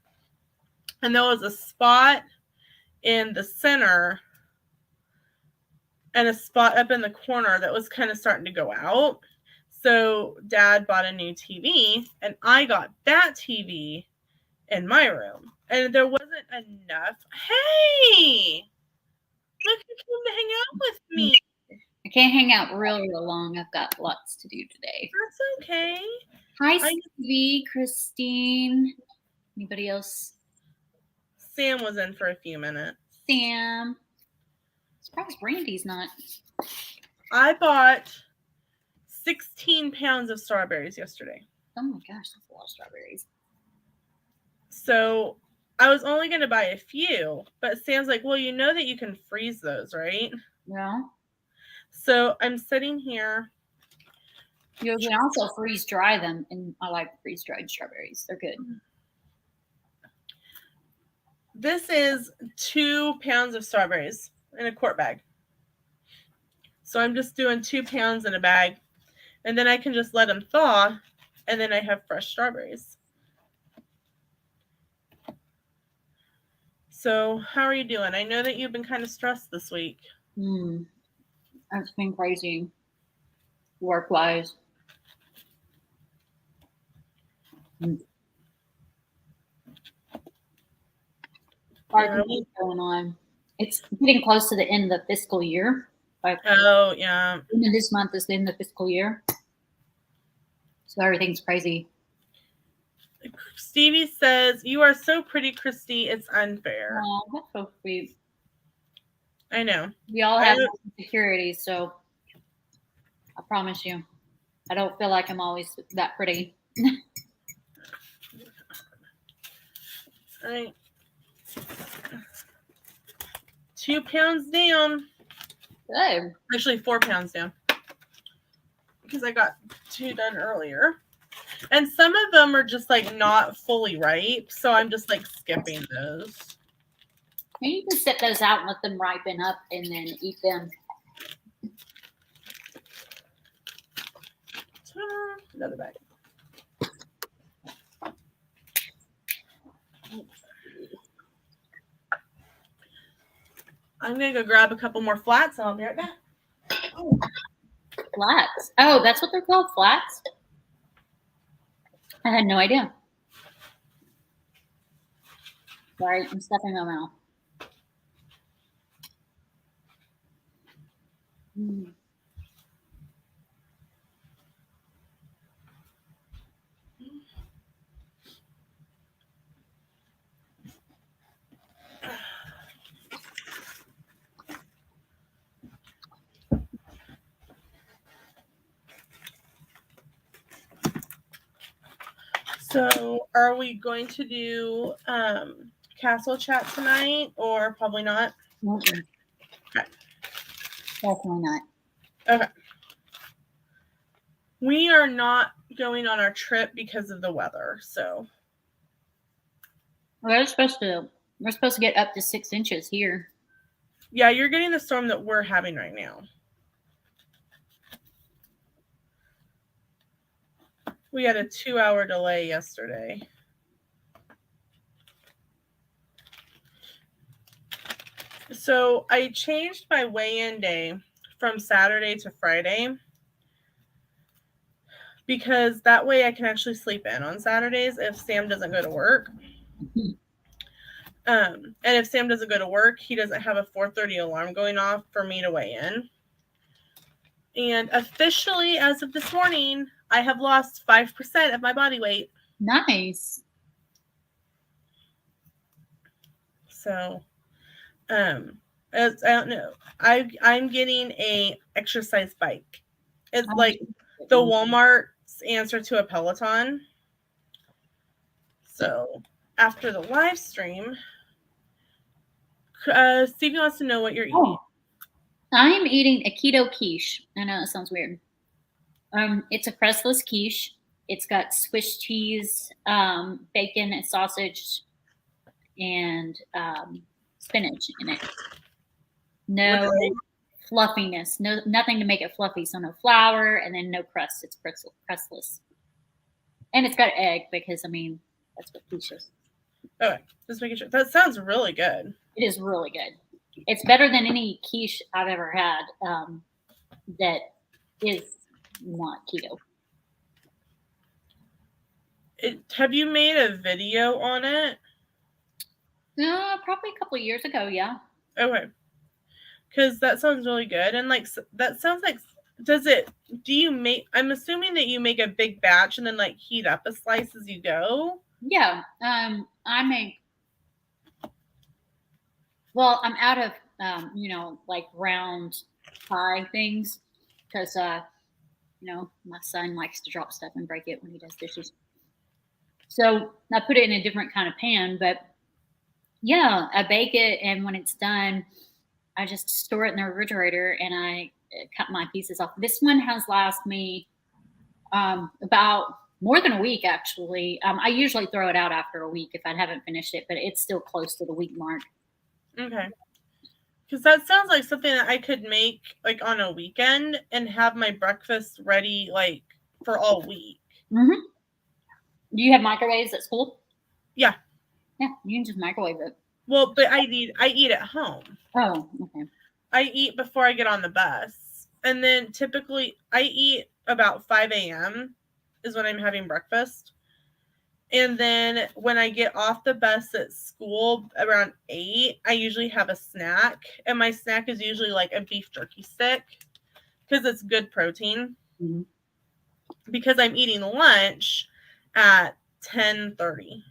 And there was a spot in the center and a spot up in the corner that was kind of starting to go out. So Dad bought a new TV, and I got that TV in my room. And there wasn't enough. Hey! Look who came to hang out with me. I can't hang out real long. I've got lots to do today. That's okay. Hi, Stevie, Christine. Anybody else? Sam was in for a few minutes. Sam. Surprised Brandy's not. I bought 16 pounds of strawberries yesterday. Oh my gosh, that's a lot of strawberries. So I was only going to buy a few, but Sam's like, well, you know that you can freeze those, right? Yeah. So I'm sitting here. You can also freeze dry them, and I like freeze dried strawberries. They're good. This is 2 pounds of strawberries in a quart bag. So I'm just doing 2 pounds in a bag, and then I can just let them thaw, and then I have fresh strawberries. So, how are you doing? I know that you've been kind of stressed this week. It's been crazy work-wise. What's going on? It's getting close to the end of the fiscal year. Oh, yeah. End of this month is the end of the fiscal year. So everything's crazy. Stevie says, "You are so pretty, Christy. It's unfair." Oh, that's so sweet. I know. We all have insecurities, so I promise you, I don't feel like I'm always that pretty. All right. 2 pounds down. Good. Actually, 4 pounds down. Because I got 2 done earlier. And some of them are just like not fully ripe. So I'm just like skipping those. Maybe you can set those out and let them ripen up and then eat them. Another bag. I'm going to go grab a couple more flats and I'll be right back. Oh. Flats? Oh, that's what they're called? Flats? I had no idea. Sorry, I'm stuffing my mouth. So, are we going to do castle chat tonight, or probably not? Okay. Definitely not. Okay. We are not going on our trip because of the weather. So, we're supposed to get up to 6 inches here. Yeah, you're getting the storm that we're having right now. We had a 2-hour delay yesterday. So I changed my weigh-in day from Saturday to Friday because that way I can actually sleep in on Saturdays if Sam doesn't go to work. And if Sam doesn't go to work, he doesn't have a 4:30 alarm going off for me to weigh in. And officially, as of this morning, I have lost 5% of my body weight. Nice. So, I don't know. I'm getting a exercise bike. It's like the Walmart's answer to a Peloton. So after the live stream, Stevie wants to know what you're eating. I'm eating a keto quiche. I know that sounds weird. It's a crustless quiche. It's got Swiss cheese, bacon, and sausage, and spinach in it. No fluffiness, nothing to make it fluffy. So no flour, and then no crust. It's crustless, and it's got egg because that's what quiche is. Okay, just making sure. That sounds really good. It is really good. It's better than any quiche I've ever had that is not keto. Have you made a video on it? Probably a couple of years ago, yeah. Okay. Because that sounds really good. And that sounds like, I'm assuming that you make a big batch and then heat up a slice as you go? Yeah. I'm out of, round pie things because, my son likes to drop stuff and break it when he does dishes. So I put it in a different kind of pan, but yeah, I bake it. And when it's done, I just store it in the refrigerator and I cut my pieces off. This one has lasted me about more than a week, actually. I usually throw it out after a week if I haven't finished it, but it's still close to the week mark. Okay. Because that sounds like something that I could make on a weekend and have my breakfast ready for all week. Mm-hmm. Do you have microwaves at school? Yeah. Yeah, you can just microwave it. Well, but I eat at home. Oh, okay. I eat before I get on the bus. And then typically I eat about 5 a.m. is when I'm having breakfast. And then when I get off the bus at school around 8, I usually have a snack. And my snack is usually like a beef jerky stick because it's good protein. Mm-hmm. Because I'm eating lunch at 10:30.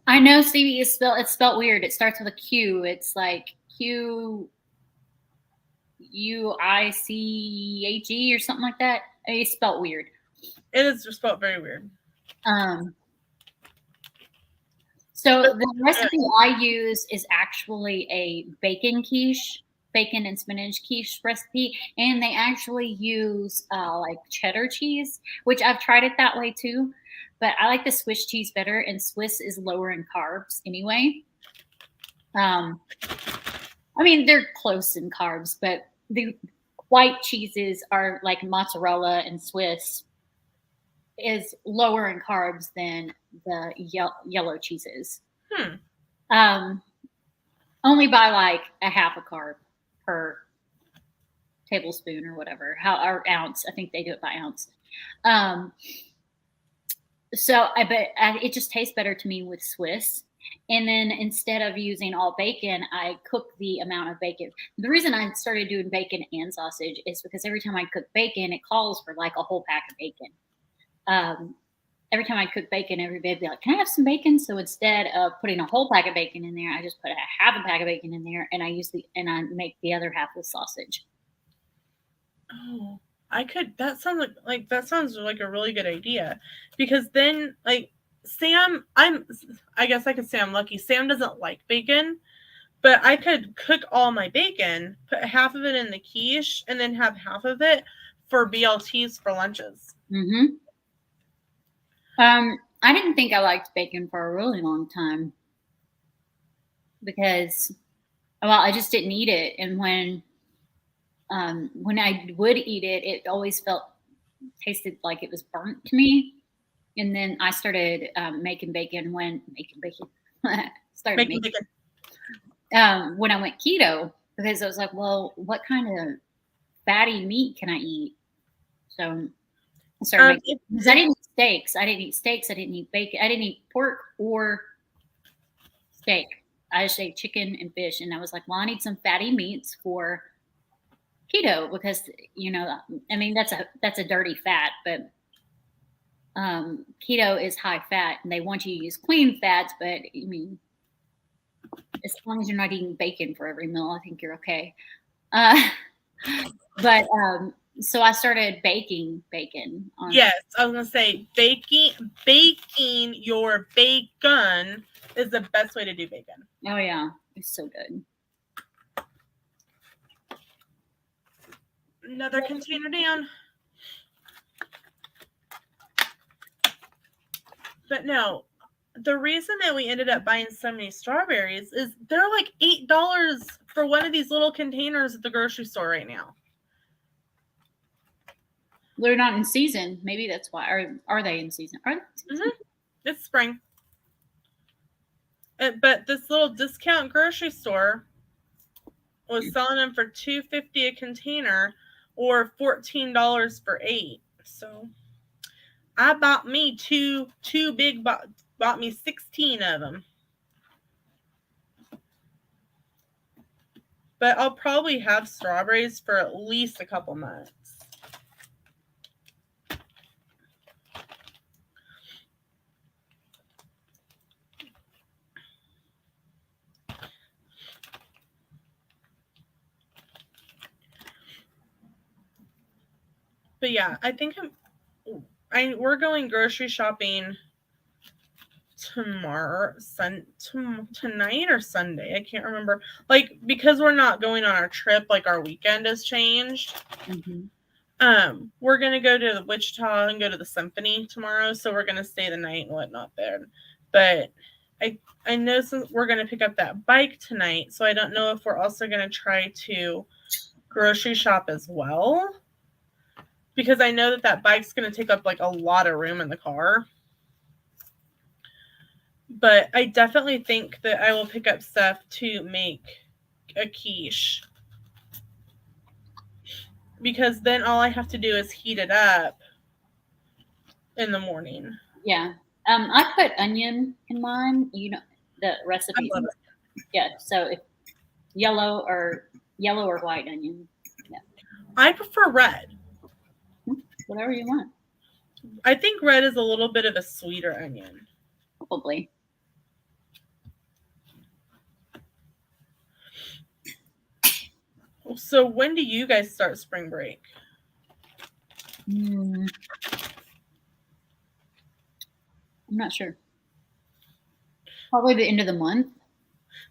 I know Stevie is spelled weird. It starts with a Q. It's like QUICHE or something like that. It's spelled weird. It is spelled very weird. So the recipe I use is actually a bacon quiche, bacon and spinach quiche recipe, and they actually use like cheddar cheese, which I've tried it that way too. But I like the Swiss cheese better, and Swiss is lower in carbs anyway. I mean, they're close in carbs, but the white cheeses are like mozzarella and Swiss is lower in carbs than the yellow cheeses. Only by like a half a carb per tablespoon or whatever, or ounce. I think they do it by ounce. It just tastes better to me with Swiss. And then instead of using all bacon, I cook the amount of bacon. The reason I started doing bacon and sausage is because every time I cook bacon, it calls for like a whole pack of bacon. Every time I cook bacon, everybody would be like, "Can I have some bacon?" So instead of putting a whole pack of bacon in there, I just put a half a pack of bacon in there, and I make the other half with sausage. Oh, that sounds like a really good idea, because then like I guess I could say I'm lucky. Sam doesn't like bacon, but I could cook all my bacon, put half of it in the quiche, and then have half of it for BLTs for lunches. Mm-hmm. I didn't think I liked bacon for a really long time because, well, I just didn't eat it. And when I would eat it, it always tasted like it was burnt to me. And then I started making bacon when I went keto, because I was like, well, what kind of fatty meat can I eat? So I started making, because I didn't eat steaks. I didn't eat bacon. I didn't eat pork or steak. I just ate chicken and fish. And I was like, well, I need some fatty meats for keto, because I mean, that's a dirty fat, but keto is high fat, and they want you to use clean fats. But I mean, as long as you're not eating bacon for every meal, I think you're okay. So I started baking bacon. Yes, I was gonna say baking your bacon is the best way to do bacon. Oh yeah, it's so good. Another container down. But no, the reason that we ended up buying so many strawberries is they're like $8 for one of these little containers at the grocery store right now. They're not in season. Maybe that's why. Or are they in season? Are they in season? Mm-hmm. It's spring. But this little discount grocery store was selling them for $2.50 a container, or $14 for 8. So I bought me two big bought me 16 of them. But I'll probably have strawberries for at least a couple months. But yeah, I think we're going grocery shopping tonight or Sunday. I can't remember. Like, because we're not going on our trip, like our weekend has changed. Mm-hmm. We're gonna go to the Wichita and go to the Symphony tomorrow, so we're gonna stay the night and whatnot there. But I know since we're gonna pick up that bike tonight, so I don't know if we're also gonna try to grocery shop as well, because I know that bike's gonna take up like a lot of room in the car. But I definitely think that I will pick up stuff to make a quiche. Because then all I have to do is heat it up in the morning. Yeah. I put onion in mine. You know, the I recipe. love it. Yeah. So if yellow or white onion. Yeah. I prefer red. Whatever you want. I think red is a little bit of a sweeter onion. Probably. So when do you guys start spring break? I'm not sure. Probably the end of the month.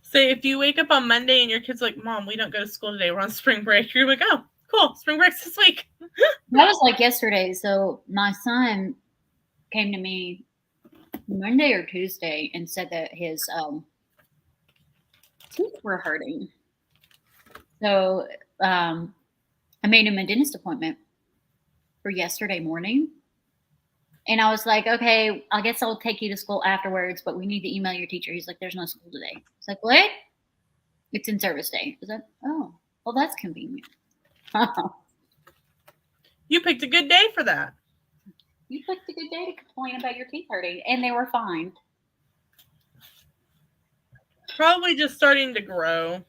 Say if you wake up on Monday and your kid's like, Mom, we don't go to school today, we're on spring break. You're like, oh, cool, spring break's this week. That was like yesterday. So my son came to me Monday or Tuesday and said that his teeth were hurting. So I made him a dentist appointment for yesterday morning. And I was like, okay, I guess I'll take you to school afterwards, but we need to email your teacher. He's like, there's no school today. It's like, what? It's in service day. Is that, oh, well, that's convenient. You picked a good day for that. You picked a good day to complain about your teeth hurting, and they were fine. Probably just starting to grow.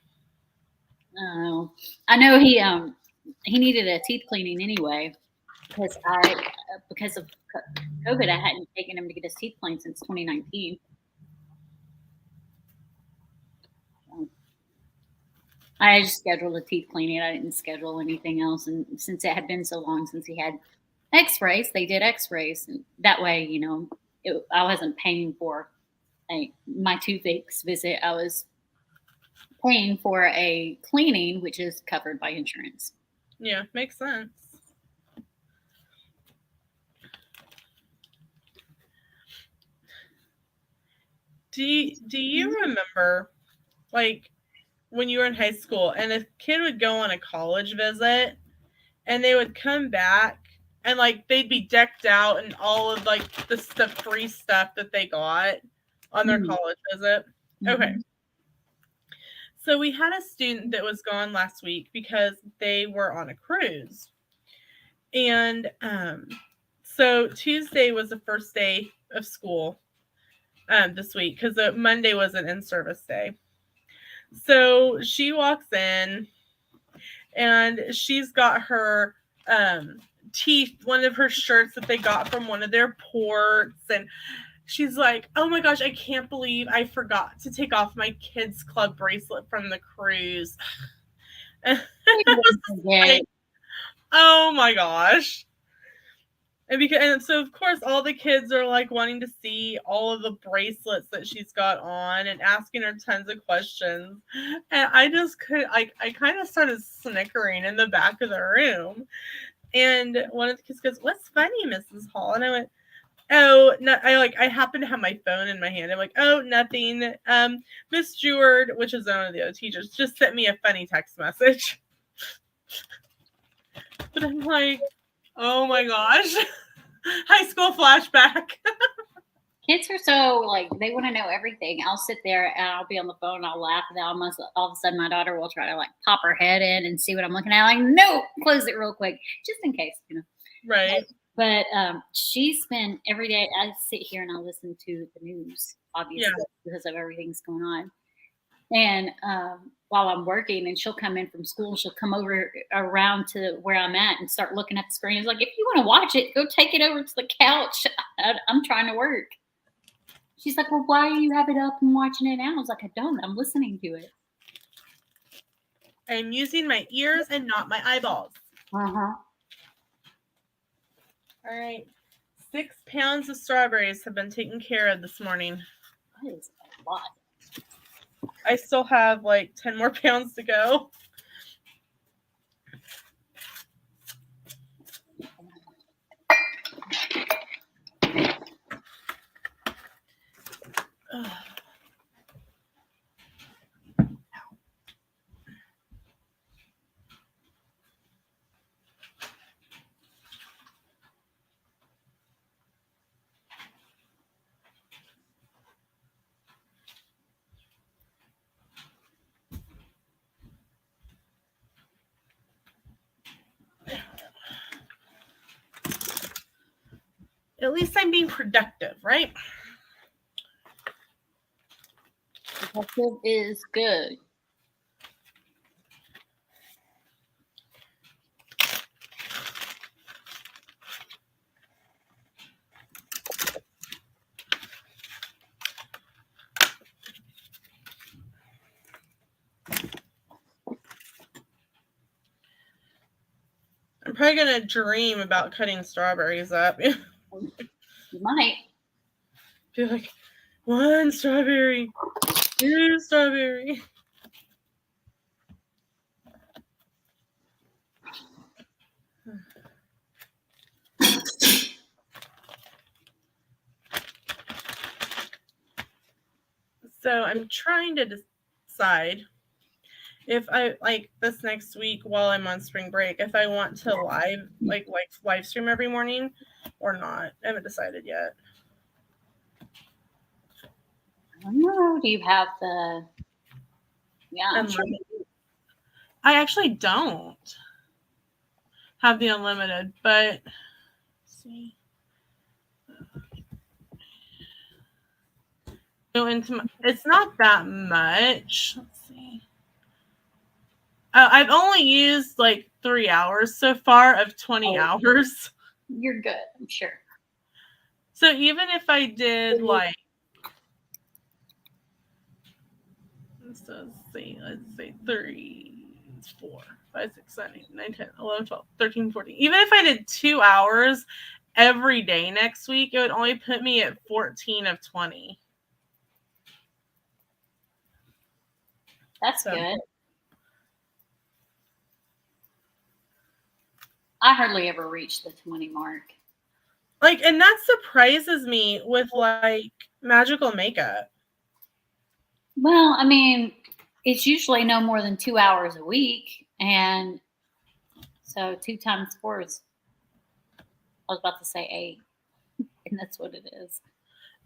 Oh, I know he needed a teeth cleaning anyway because of COVID, I hadn't taken him to get his teeth cleaned since 2019. I just scheduled a teeth cleaning. I didn't schedule anything else, and since it had been so long since he had X-rays, they did X-rays, and that way, you know, I wasn't paying for my toothaches visit. I was paying for a cleaning, which is covered by insurance. Yeah, makes sense. Do you remember, like, when you were in high school and a kid would go on a college visit and they would come back and, like, they'd be decked out and all of, like, the free stuff that they got on their college visit? Okay. So we had a student that was gone last week because they were on a cruise. And so Tuesday was the first day of school this week because Monday was an in-service day. So she walks in and she's got her teeth, one of her shirts that they got from one of their ports, and she's like, oh my gosh, I can't believe I forgot to take off my kids club bracelet from the cruise. And I was like, oh my gosh. And so of course all the kids are like wanting to see all of the bracelets that she's got on and asking her tons of questions. And I just could I kind of started snickering in the back of the room. And one of the kids goes, "What's funny, Mrs. Hall?" And I went, "Oh, no, I happen to have my phone in my hand." I'm like, "Oh, nothing. Miss Jeward," which is one of the other teachers, just sent me a funny text message. But I'm like, oh my gosh. High school flashback. Kids are so like they want to know everything. I'll sit there and I'll be on the phone and I'll laugh, and then all of a sudden my daughter will try to like pop her head in and see what I'm looking at. I'm like, no, close it real quick, just in case, you know. Right. But she's been every day. I sit here and I listen to the news, obviously, because of everything's going on. And while I'm working, and she'll come in from school, she'll come over around to where I'm at and start looking at the screen. It's like, if you want to watch it, go take it over to the couch. I'm trying to work. She's like, well, why do you have it up and watching it now? I was like, I don't. I'm listening to it. I'm using my ears and not my eyeballs. Uh-huh. All right. 6 pounds of strawberries have been taken care of this morning. That is a lot. I still have like 10 more pounds to go. At least I'm being productive, right? Productive is good. I'm probably going to dream about cutting strawberries up. You might. Be like, 1 strawberry, 2 strawberry. So I'm trying to decide if I like this next week while I'm on spring break, if I want to live stream every morning or not. I haven't decided yet. I don't know. Do you have the? Yeah, I'm sure. I actually don't have the unlimited, but let's see. Go into it's not that much. Let's see. I've only used like 3 hours so far of 20 hours. You're good, I'm sure. So even if I did like, let's say 3, 4, 5, 6, 7, 8, 9, 10, 11, 12, 13, 14. Even if I did 2 hours every day next week, it would only put me at 14 of 20. That's good. I hardly ever reach the 20 mark. Like, and that surprises me with like magical makeup. Well, I mean, it's usually no more than 2 hours a week, and so 2 times 4 is, I was about to say 8, and that's what it is.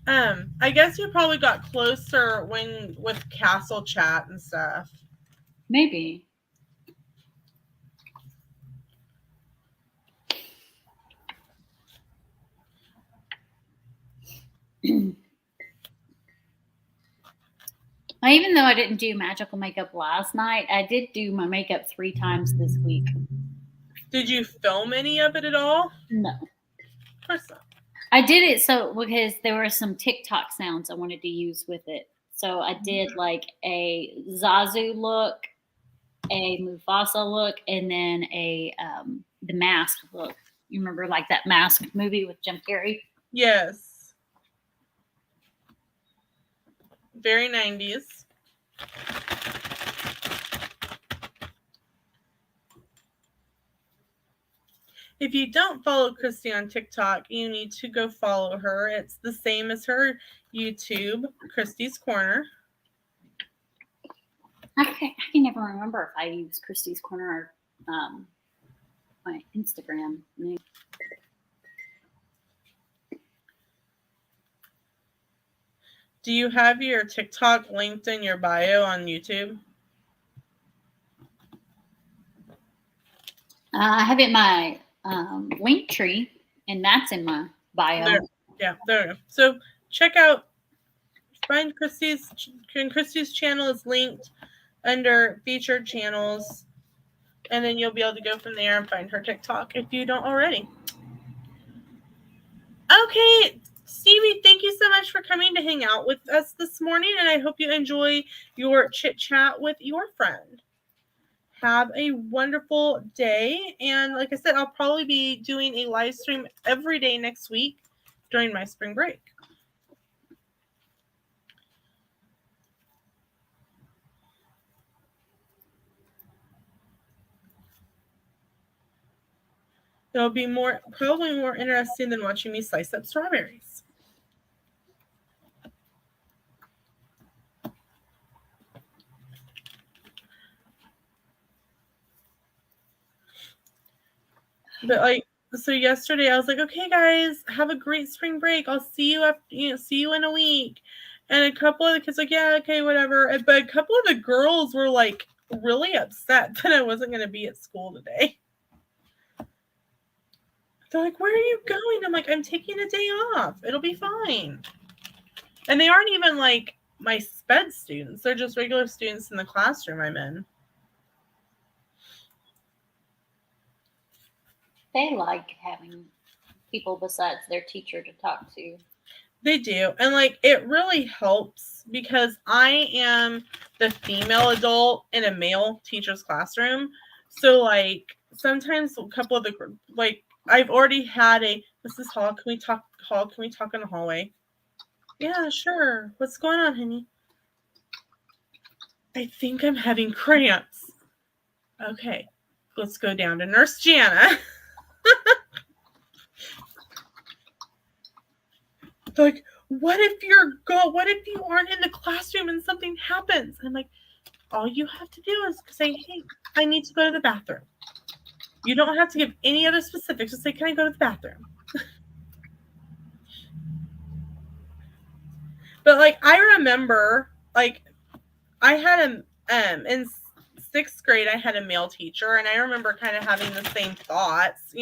I guess you probably got closer with Castle Chat and stuff. Maybe. Even though I didn't do magical makeup last night, I did do my makeup 3 times this week. Did you film any of it at all? No. Of course not. I did it so because there were some TikTok sounds I wanted to use with it. So I did like a Zazu look, a Mufasa look, and then the mask look. You remember like that Mask movie with Jim Carrey? Yes. Very 90s. If you don't follow Christy on TikTok, you need to go follow her. It's the same as her YouTube, Christy's Corner. I can never remember if I use Christy's Corner or my Instagram name. Do you have your TikTok linked in your bio on YouTube? I have it in my link tree, and that's in my bio. There we go. So check out, find Christy's channel is linked under featured channels, and then you'll be able to go from there and find her TikTok if you don't already. Okay, Stevie, thank you so much for coming to hang out with us this morning, and I hope you enjoy your chit chat with your friend. Have a wonderful day, and like I said, I'll probably be doing a live stream every day next week during my spring break. It'll be probably more interesting than watching me slice up strawberries. But so yesterday I was like, okay guys, have a great spring break. I'll see you see you in a week. And a couple of the kids like, yeah, okay, whatever. But a couple of the girls were like really upset that I wasn't going to be at school today. They're like, where are you going? I'm like, I'm taking a day off. It'll be fine. And they aren't even like my sped students. They're just regular students in the classroom I'm in. They like having people besides their teacher to talk to. They do. And like it really helps because I am the female adult in a male teacher's classroom. So like sometimes a couple of the like I've already had a Mrs. Hall, can we talk in the hallway? Yeah, sure. What's going on, honey? I think I'm having cramps. Okay. Let's go down to Nurse Jana. Like, what if you aren't in the classroom and something happens? And I'm like, all you have to do is say, hey, I need to go to the bathroom. You don't have to give any other specifics. Just say, can I go to the bathroom? But like, I remember, like, I had in sixth grade, I had a male teacher, and I remember kind of having the same thoughts,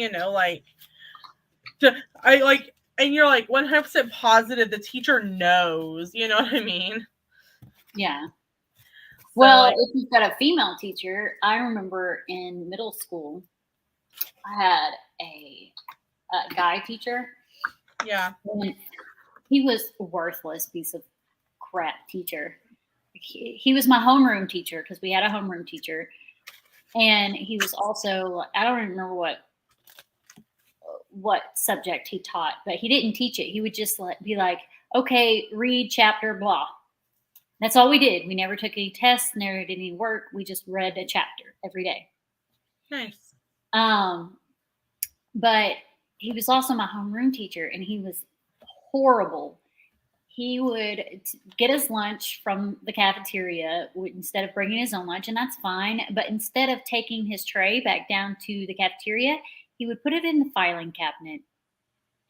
like, and you're like 100% positive the teacher knows, you know what I mean? Yeah. So, well, if you've got a female teacher, I remember in middle school, I had a guy teacher. Yeah. And he was a worthless piece of crap teacher. He was my homeroom teacher because we had a homeroom teacher. And he was also, I don't remember what subject he taught, but he didn't teach it. He would just be like, okay, read chapter blah. That's all we did. We never took any tests, never did any work. We just read a chapter every day. Nice. But he was also my homeroom teacher, and he was horrible. He would get us lunch from the cafeteria instead of bringing his own lunch, and that's fine. But instead of taking his tray back down to the cafeteria, he would put it in the filing cabinet.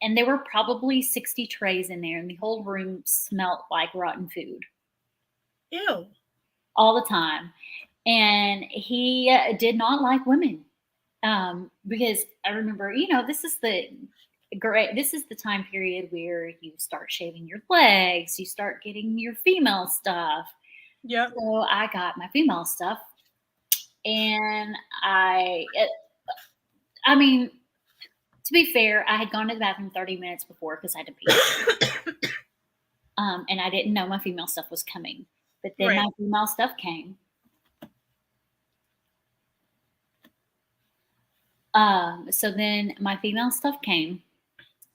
And there were probably 60 trays in there, and the whole room smelled like rotten food. Ew. All the time. And he did not like women. Because I remember, this is the time period where you start shaving your legs, you start getting your female stuff. Yeah. So I got my female stuff, and I mean, to be fair, I had gone to the bathroom 30 minutes before because I had to pee. And I didn't know my female stuff was coming. But then my female stuff came. So then my female stuff came,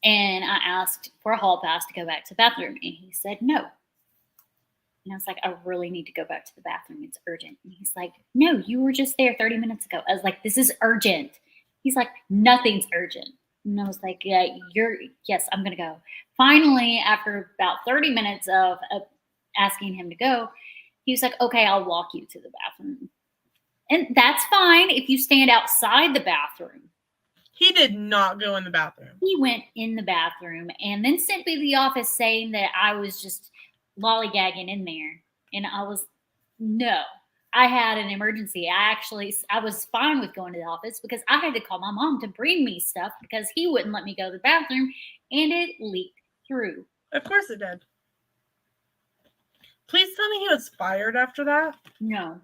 and I asked for a hall pass to go back to the bathroom, and he said no. And I was like, I really need to go back to the bathroom. It's urgent. And he's like, no, you were just there 30 minutes ago. I was like, this is urgent. He's like, nothing's urgent. And I was like, yes, I'm going to go. Finally, after about 30 minutes of asking him to go, he was like, okay, I'll walk you to the bathroom. And that's fine if you stand outside the bathroom. He did not go in the bathroom. He went in the bathroom and then sent me to the office saying that I was just lollygagging in there. And no, I had an emergency. I was fine with going to the office because I had to call my mom to bring me stuff because he wouldn't let me go to the bathroom, and it leaked through. Of course it did. Please tell me he was fired after that. No,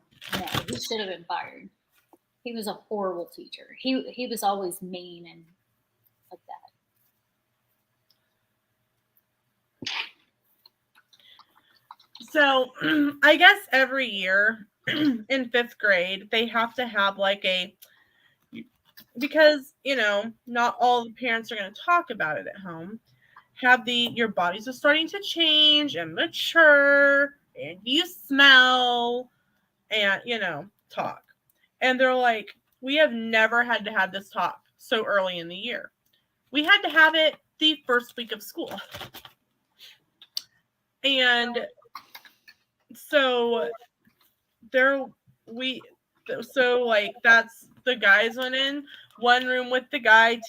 he should have been fired. He was a horrible teacher. He was always mean and like that. So I guess every year in fifth grade, they have to have like because, not all the parents are going to talk about it at home. Your bodies are starting to change and mature, and you smell and, talk. And they're like, we have never had to have this talk so early in the year. We had to have it the first week of school. And so that's the guys went in one room with the guy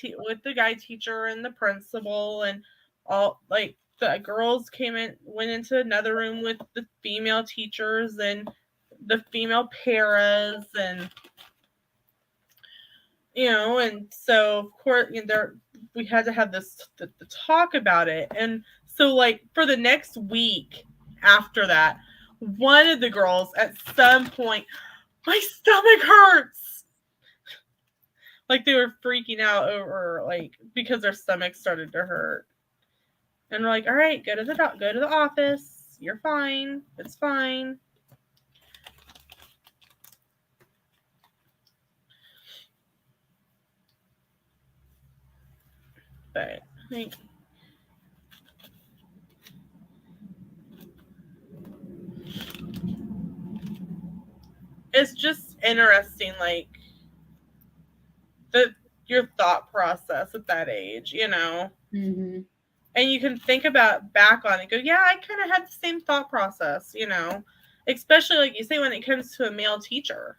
teacher and the principal, and all like the girls went into another room with the female teachers and the female paras, and and so of course we had to have this the talk about it. And so like for the next week after that, one of the girls at some point, my stomach hurts. Like they were freaking out over like because their stomach started to hurt. And we're like, all right, go to the office. You're fine. It's fine. But like it's just interesting, like your thought process at that age, you know. Mm-hmm. And you can think about back on it and go, yeah, I kind of had the same thought process, you know, especially like you say when it comes to a male teacher.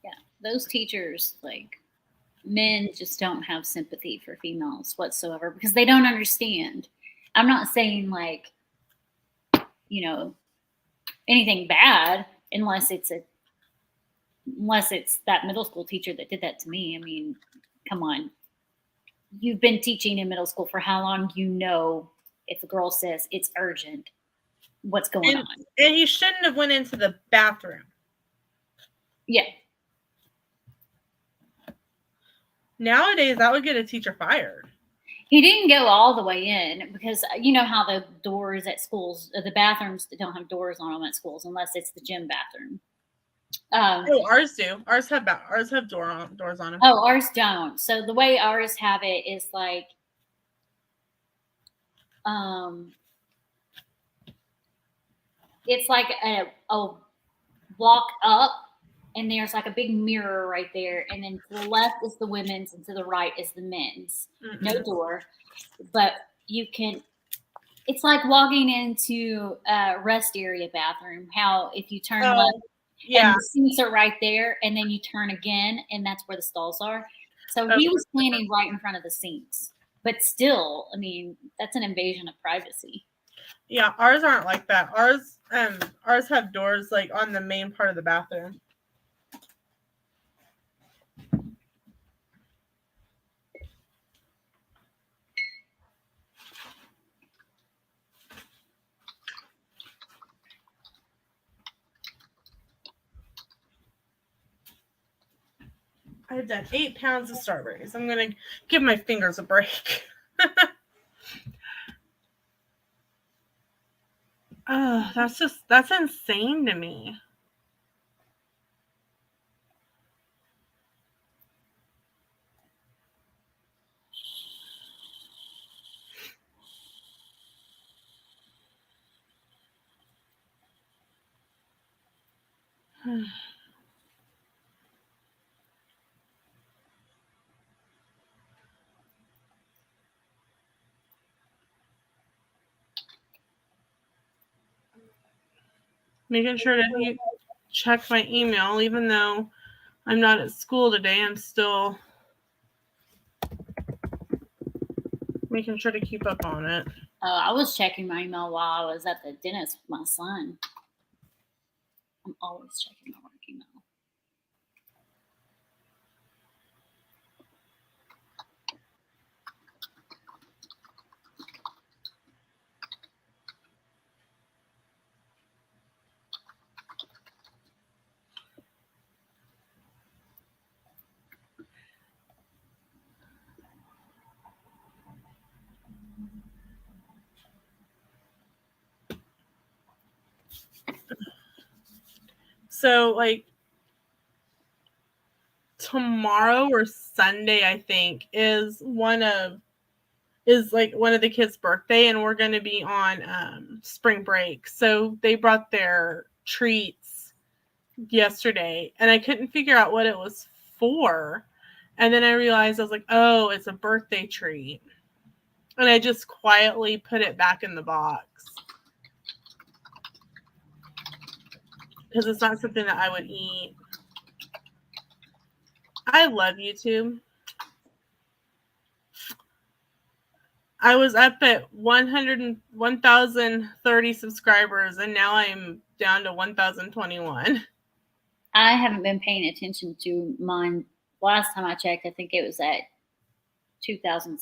Yeah, those teachers, like, men just don't have sympathy for females whatsoever because they don't understand. I'm not saying like, you know, anything bad unless it's that middle school teacher that did that to me. I mean, come on. You've been teaching in middle school for how long? You know, if a girl says it's urgent, what's going on? And he shouldn't have went into the bathroom. Yeah. Nowadays, that would get a teacher fired. He didn't go all the way in because you know how the doors at schools, the bathrooms don't have doors on them at schools unless it's the gym bathroom. Ours do. Ours have doors on them. Oh, ours don't. So the way ours have it is like, it's like a walk up, and there's like a big mirror right there, and then to the left is the women's, and to the right is the men's. Mm-hmm. No door, but you can. It's like walking into a rest area bathroom. How if you turn left, and the sinks are right there, and then you turn again, and that's where the stalls are. So he was standing right in front of the sinks. But still, I mean, that's an invasion of privacy. Yeah, ours aren't like that. Ours have doors like on the main part of the bathroom. I've done 8 pounds of strawberries. I'm going to give my fingers a break. Oh, that's insane to me. Making sure to check my email, even though I'm not at school today. I'm still making sure to keep up on it. I was checking my email while I was at the dentist with my son. I'm always checking my work email. So, like, tomorrow or Sunday, I think, is one of the kids' birthday, and we're going to be on spring break. So they brought their treats yesterday, and I couldn't figure out what it was for. And then I realized, I was like, oh, it's a birthday treat. And I just quietly put it back in the box. Because it's not something that I would eat. I love YouTube. I was up at 1,030 subscribers, and now I'm down to 1,021. I haven't been paying attention to mine. Last time I checked, I think it was at 2,070 or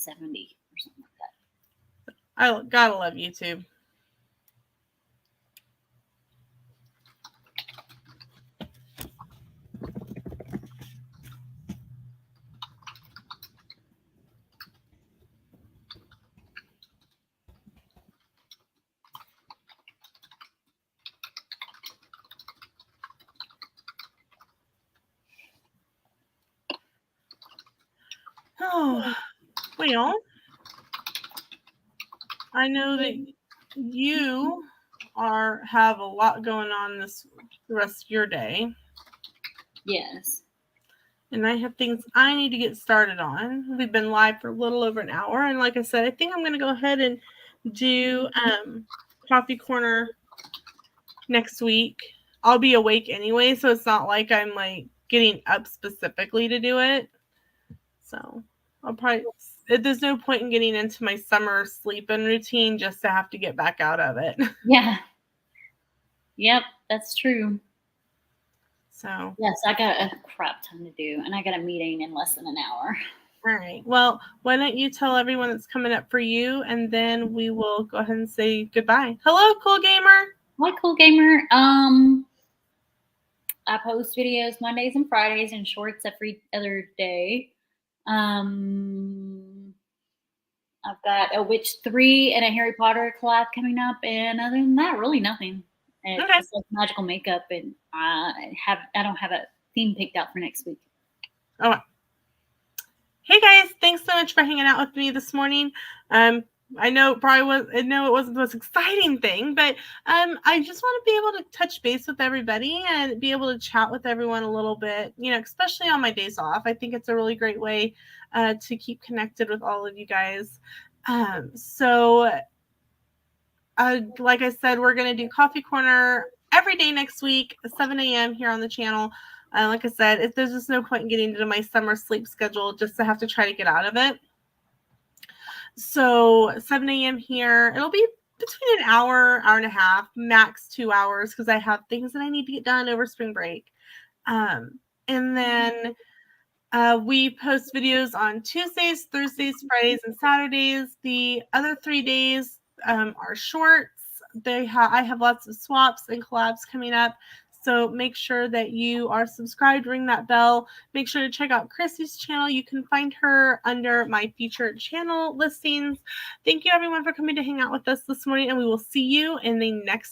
something like that. I gotta love YouTube. Oh, well, I know that you have a lot going on the rest of your day. Yes. And I have things I need to get started on. We've been live for a little over an hour, and like I said, I think I'm going to go ahead and do Coffee Corner next week. I'll be awake anyway, so it's not like I'm like getting up specifically to do it. So I'll probably. There's no point in getting into my summer sleep-in routine just to have to get back out of it. Yeah. Yep, that's true. So yes, I got a crap ton to do, and I got a meeting in less than an hour. All right. Well, why don't you tell everyone that's coming up for you, and then we will go ahead and say goodbye. Hello, Cool Gamer. Hi, Cool Gamer. I post videos Mondays and Fridays and shorts every other day. I've got a Witch 3 and a Harry Potter collab coming up, and other than that, really nothing. And Okay. just like magical makeup, and I don't have a theme picked out for next week. Oh. Hey guys, thanks so much for hanging out with me this morning. I know it wasn't the most exciting thing, but I just want to be able to touch base with everybody and be able to chat with everyone a little bit, especially on my days off. I think it's a really great way to keep connected with all of you guys. So like I said, we're going to do Coffee Corner every day next week, 7 a.m. here on the channel. Like I said, there's just no point in getting into my summer sleep schedule just to have to try to get out of it. So 7 a.m. here. It'll be between an hour and a half, max 2 hours, because I have things that I need to get done over spring break. And then we post videos on Tuesdays, Thursdays, Fridays, and Saturdays. The other 3 days are shorts. I have lots of swaps and collabs coming up. So make sure that you are subscribed, ring that bell. Make sure to check out Chrissy's channel. You can find her under my featured channel listings. Thank you everyone for coming to hang out with us this morning, and we will see you in the next